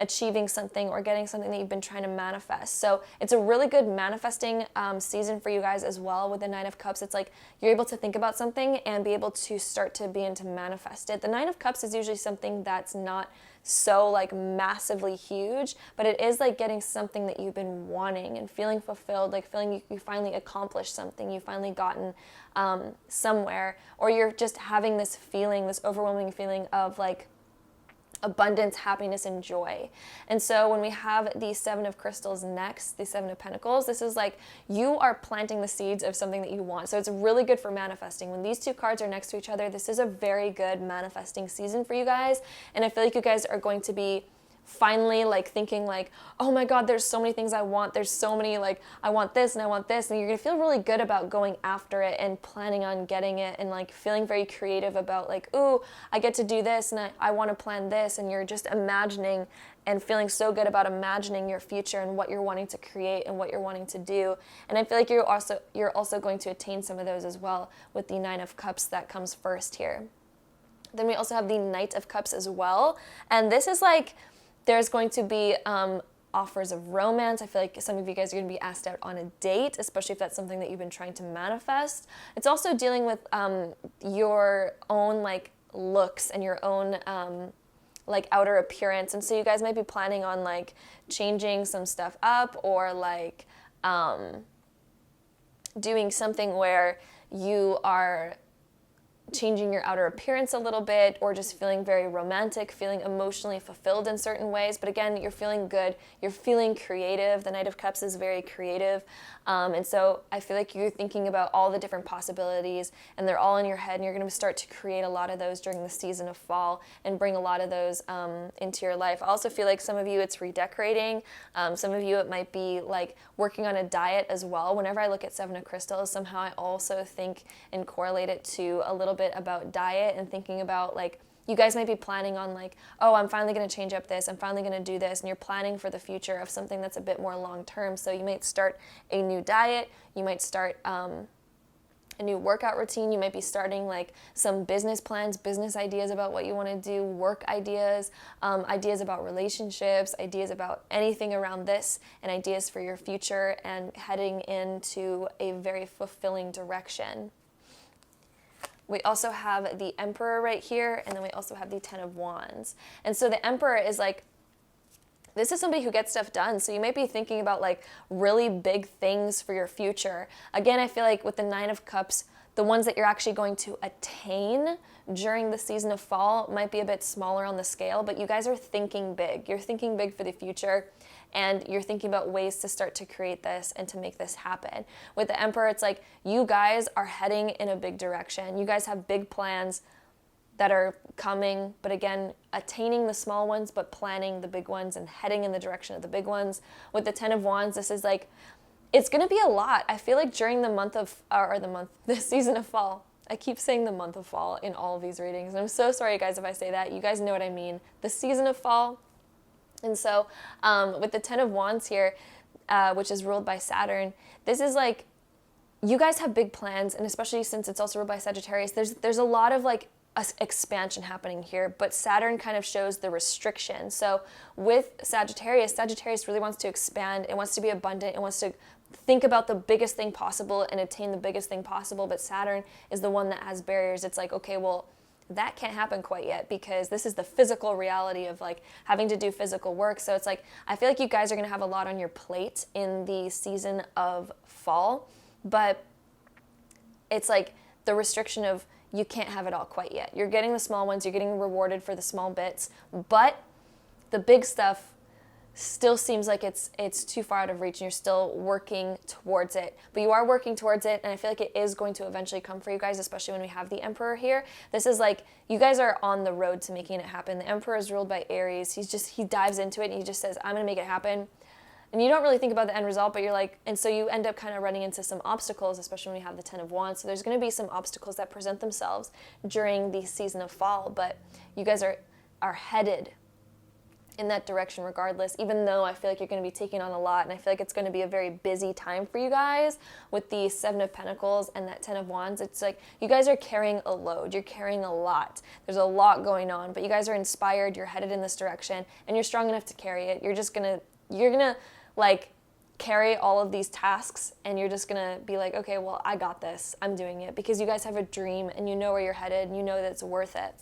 achieving something or getting something that you've been trying to manifest. So it's a really good manifesting season for you guys as well. With the 9 of Cups, it's like you're able to think about something and be able to start to begin to manifest it. The 9 of Cups is usually something that's not so like massively huge, but it is like getting something that you've been wanting and feeling fulfilled, like feeling you finally accomplished something, you've finally gotten somewhere, or you're just having this feeling, this overwhelming feeling of like abundance, happiness, and joy. And so when we have the Seven of Crystals next, the Seven of Pentacles, this is like you are planting the seeds of something that you want. So it's really good for manifesting. When these two cards are next to each other, this is a very good manifesting season for you guys. And I feel like you guys are going to be finally like thinking like, oh my God, there's so many things I want. There's so many, like, I want this and I want this. And you're gonna feel really good about going after it and planning on getting it and like feeling very creative about like, ooh, I get to do this and I want to plan this. And you're just imagining and feeling so good about imagining your future and what you're wanting to create and what you're wanting to do. And I feel like you're also going to attain some of those as well with the Nine of Cups that comes first here. Then we also have the Knight of Cups as well. And this is like, there's going to be offers of romance. I feel like some of you guys are going to be asked out on a date, especially if that's something that you've been trying to manifest. It's also dealing with your own like looks and your own like outer appearance. And so you guys might be planning on like changing some stuff up or like doing something where you are changing your outer appearance a little bit, or just feeling very romantic, feeling emotionally fulfilled in certain ways. But again, you're feeling good, you're feeling creative. The Knight of Cups is very creative. And so I feel like you're thinking about all the different possibilities and they're all in your head, and you're going to start to create a lot of those during the season of fall and bring a lot of those into your life. I also feel like some of you it's redecorating. Some of you it might be like working on a diet as well. Whenever I look at Seven of Crystals, somehow I also think and correlate it to a little bit about diet and thinking about like, you guys might be planning on like, oh, I'm finally going to change up this, I'm finally going to do this, and you're planning for the future of something that's a bit more long term. So you might start a new diet, you might start a new workout routine, you might be starting like some business plans, business ideas about what you want to do, work ideas, ideas about relationships, ideas about anything around this, and ideas for your future and heading into a very fulfilling direction. We also have the Emperor right here, and then we also have the Ten of Wands. And so the Emperor is like, this is somebody who gets stuff done. So you might be thinking about like really big things for your future. Again, I feel like with the Nine of Cups, the ones that you're actually going to attain during the season of fall might be a bit smaller on the scale, but you guys are thinking big. You're thinking big for the future, and you're thinking about ways to start to create this and to make this happen. With the Emperor, it's like you guys are heading in a big direction. You guys have big plans that are coming, but again, attaining the small ones, but planning the big ones and heading in the direction of the big ones. With the Ten of Wands, this is like, it's gonna be a lot. I feel like during the season of fall, I keep saying the month of fall in all of these readings, and I'm so sorry guys if I say that. You guys know what I mean. The season of fall. And so with the Ten of Wands here, which is ruled by Saturn, this is like, you guys have big plans, and especially since it's also ruled by Sagittarius, there's a lot of like expansion happening here, but Saturn kind of shows the restriction. So with Sagittarius really wants to expand, it wants to be abundant, it wants to think about the biggest thing possible and attain the biggest thing possible, but Saturn is the one that has barriers. It's like, okay, well, that can't happen quite yet because this is the physical reality of like having to do physical work. So it's like, I feel like you guys are going to have a lot on your plate in the season of fall, but it's like the restriction of you can't have it all quite yet. You're getting the small ones, you're getting rewarded for the small bits, but the big stuff still seems like it's too far out of reach and you're still working towards it. But you are working towards it, and I feel like it is going to eventually come for you guys, especially when we have the Emperor here. This is like, you guys are on the road to making it happen. The Emperor is ruled by Aries. He dives into it and he just says, I'm gonna make it happen. And you don't really think about the end result, but you're like, and so you end up kind of running into some obstacles, especially when you have the Ten of Wands. So there's gonna be some obstacles that present themselves during the season of fall, but you guys are headed in that direction regardless, even though I feel like you're going to be taking on a lot, and I feel like it's going to be a very busy time for you guys with the Seven of Pentacles and that Ten of Wands. It's like you guys are carrying a load, you're carrying a lot, there's a lot going on, but you guys are inspired, you're headed in this direction, and you're strong enough to carry it. You're gonna like carry all of these tasks, and you're just gonna be like, okay, well, I got this, I'm doing it, because you guys have a dream and you know where you're headed and you know that it's worth it.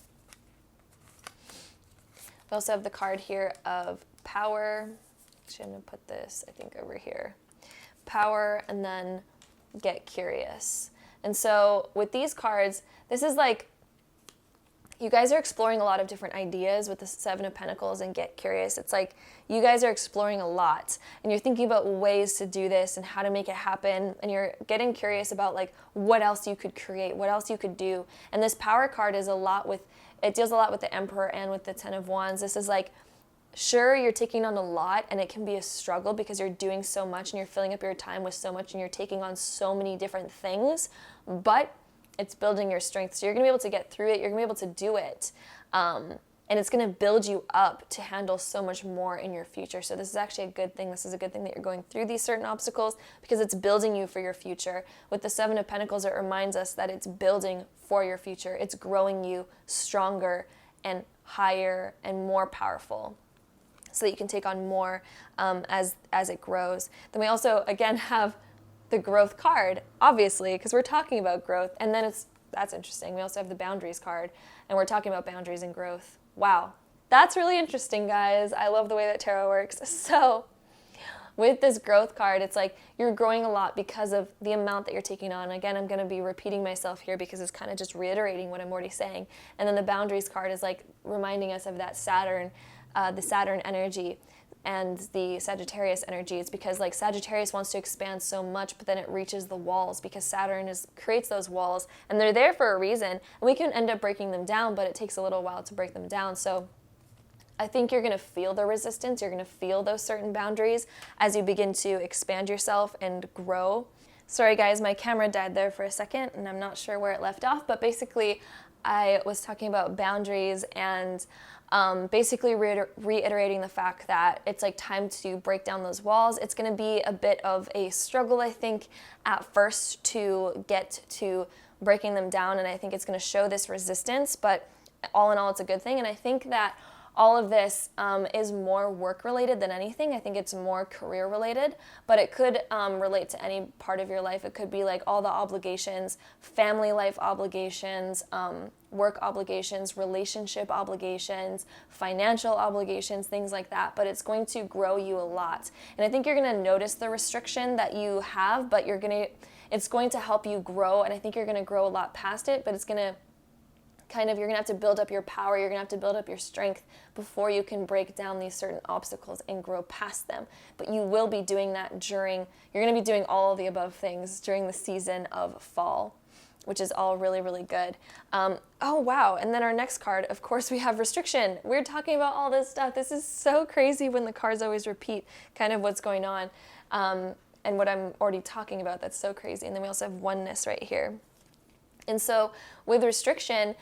We also have the card here of Power. Actually, I'm going to put this, I think, over here. Power, and then Get Curious. And so with these cards, this is like, you guys are exploring a lot of different ideas with the Seven of Pentacles and Get Curious. It's like you guys are exploring a lot and you're thinking about ways to do this and how to make it happen, and you're getting curious about like what else you could create, what else you could do. And this Power card is it deals a lot with the Emperor and with the Ten of Wands. This is like, sure, you're taking on a lot and it can be a struggle because you're doing so much and you're filling up your time with so much and you're taking on so many different things, but it's building your strength. So you're going to be able to get through it. You're going to be able to do it. And it's going to build you up to handle so much more in your future. So this is actually a good thing. This is a good thing that you're going through these certain obstacles because it's building you for your future. With the Seven of Pentacles, it reminds us that it's building for your future. It's growing you stronger and higher and more powerful, so that you can take on more as it grows. Then we also, again, have the Growth card, obviously, because we're talking about growth. And then that's interesting. We also have the Boundaries card, and we're talking about boundaries and growth. Wow. That's really interesting, guys. I love the way that tarot works. So with this Growth card, it's like you're growing a lot because of the amount that you're taking on. Again, I'm going to be repeating myself here because it's kind of just reiterating what I'm already saying. And then the Boundaries card is like reminding us of that Saturn, the Saturn energy and the Sagittarius energy. It's because like Sagittarius wants to expand so much, but then it reaches the walls because Saturn creates those walls, and they're there for a reason. And we can end up breaking them down, but it takes a little while to break them down. So I think you're going to feel the resistance. You're going to feel those certain boundaries as you begin to expand yourself and grow. Sorry guys, my camera died there for a second and I'm not sure where it left off, but basically I was talking about boundaries and basically reiterating the fact that it's like time to break down those walls. It's going to be a bit of a struggle, I think, at first to get to breaking them down, and I think it's going to show this resistance, but all in all, it's a good thing. And I think that all of this is more work-related than anything. I think it's more career-related, but it could relate to any part of your life. It could be like all the obligations, family life obligations, work obligations, relationship obligations, financial obligations, things like that, but it's going to grow you a lot. And I think you're going to notice the restriction that you have, but it's going to help you grow, and I think you're going to grow a lot past it, but it's going to you're going to have to build up your power, you're going to have to build up your strength before you can break down these certain obstacles and grow past them. But you will be doing that you're going to be doing all of the above things during the season of fall, which is all really, really good. Oh, wow. And then our next card, of course, we have restriction. We're talking about all this stuff. This is so crazy when the cards always repeat kind of what's going on and what I'm already talking about. That's so crazy. And then we also have oneness right here. And so with restriction,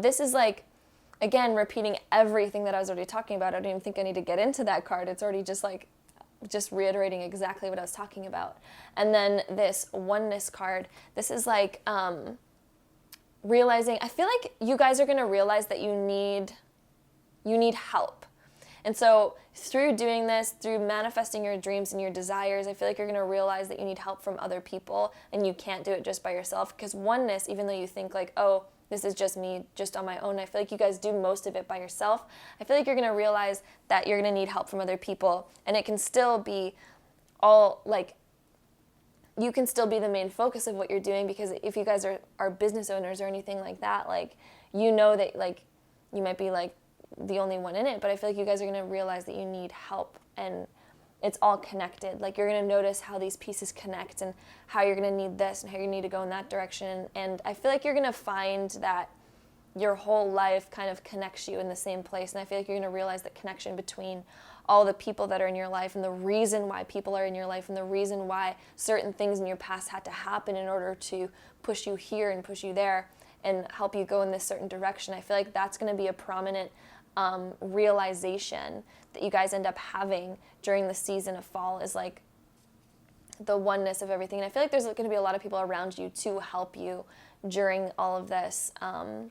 this is like, again, repeating everything that I was already talking about. I don't even think I need to get into that card. It's already just reiterating exactly what I was talking about. And then this oneness card, this is like realizing, I feel like you guys are going to realize that you need help. And so through doing this, through manifesting your dreams and your desires, I feel like you're going to realize that you need help from other people and you can't do it just by yourself. Because oneness, even though you think like, oh, this is just me, just on my own, I feel like you guys do most of it by yourself. I feel like you're going to realize that you're going to need help from other people. And it can still be all like, you can still be the main focus of what you're doing, because if you guys are business owners or anything like that, like, you know that like you might be like the only one in it, but I feel like you guys are going to realize that you need help, and it's all connected. Like, you're going to notice how these pieces connect and how you're going to need this and how you need to go in that direction. And I feel like you're going to find that your whole life kind of connects you in the same place. And I feel like you're going to realize that connection between all the people that are in your life and the reason why people are in your life and the reason why certain things in your past had to happen in order to push you here and push you there and help you go in this certain direction. I feel like that's going to be a prominent realization that you guys end up having during the season of fall, is like the oneness of everything. And I feel like there's going to be a lot of people around you to help you during all of this and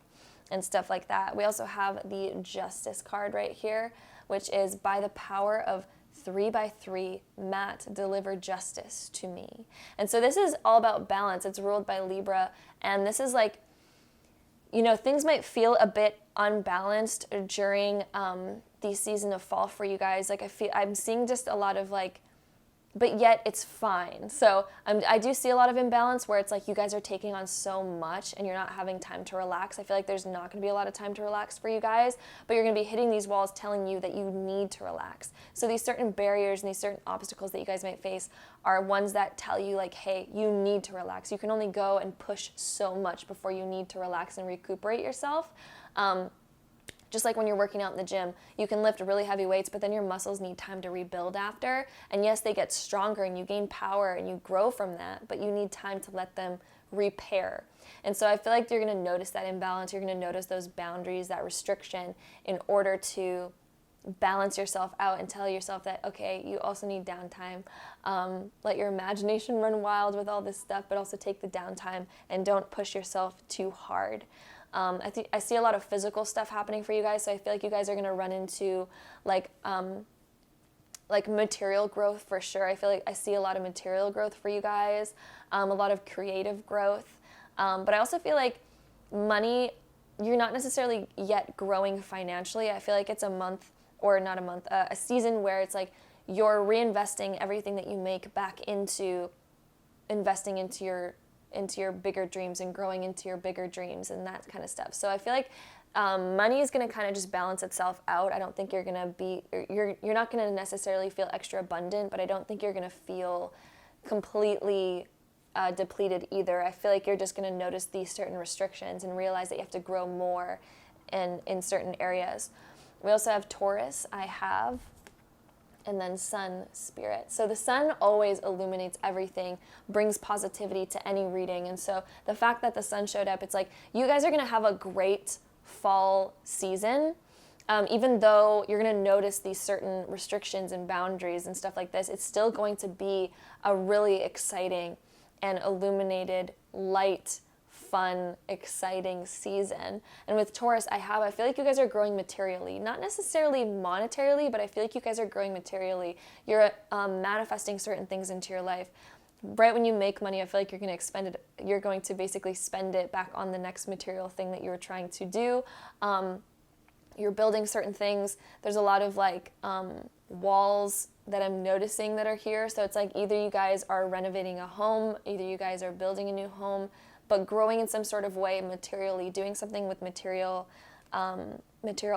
stuff like that. We also have the Justice card right here, which is, by the power of 3x3, Matt, deliver justice to me. And so this is all about balance. It's ruled by Libra, and this is like, you know, things might feel a bit unbalanced during the season of fall for you guys. Like, I'm seeing just a lot of like but yet it's fine. So I do see a lot of imbalance where it's like you guys are taking on so much and you're not having time to relax. I feel like there's not going to be a lot of time to relax for you guys, but you're going to be hitting these walls telling you that you need to relax. So these certain barriers and these certain obstacles that you guys might face are ones that tell you like, hey, you need to relax. You can only go and push so much before you need to relax and recuperate yourself. Just like when you're working out in the gym, you can lift really heavy weights, but then your muscles need time to rebuild after. And yes, they get stronger and you gain power and you grow from that, but you need time to let them repair. And so I feel like you're going to notice that imbalance. You're going to notice those boundaries, that restriction, in order to balance yourself out and tell yourself that, okay, you also need downtime. Let your imagination run wild with all this stuff, but also take the downtime and don't push yourself too hard. I see a lot of physical stuff happening for you guys, so I feel like you guys are going to run into like material growth for sure. I feel like I see a lot of material growth for you guys, a lot of creative growth, but I also feel like money, you're not necessarily yet growing financially. I feel like it's a season where it's like you're reinvesting everything that you make back into investing into your bigger dreams and growing into your bigger dreams and that kind of stuff. So I feel like money is going to kind of just balance itself out. I don't think you're going to be, you're not going to necessarily feel extra abundant, but I don't think you're going to feel completely depleted either. I feel like you're just going to notice these certain restrictions and realize that you have to grow more in certain areas. We also have Taurus, and then Sun Spirit. So the Sun always illuminates everything, brings positivity to any reading. And so the fact that the Sun showed up, it's like you guys are going to have a great fall season. Even though you're going to notice these certain restrictions and boundaries and stuff like this, it's still going to be a really exciting and illuminated, light, fun, exciting season. And with Taurus, I feel like you guys are growing materially, not necessarily monetarily, but I feel like you guys are growing materially. You're manifesting certain things into your life. Right when you make money, I feel like you're going to expend it. You're going to basically spend it back on the next material thing that you were trying to do. You're building certain things. There's a lot of like walls that I'm noticing that are here. So it's like either you guys are renovating a home, either you guys are building a new home, but growing in some sort of way materially, doing something with material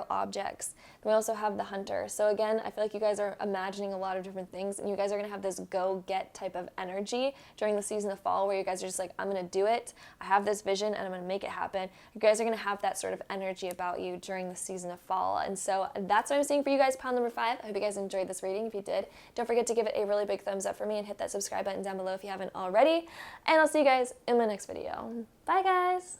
objects. Then we also have the Hunter. So again, I feel like you guys are imagining a lot of different things, and you guys are going to have this go-get type of energy during the season of fall where you guys are just like, I'm going to do it. I have this vision, and I'm going to make it happen. You guys are going to have that sort of energy about you during the season of fall. And so that's what I'm seeing for you guys, pile number 5. I hope you guys enjoyed this reading. If you did, don't forget to give it a really big thumbs up for me and hit that subscribe button down below if you haven't already. And I'll see you guys in my next video. Bye, guys.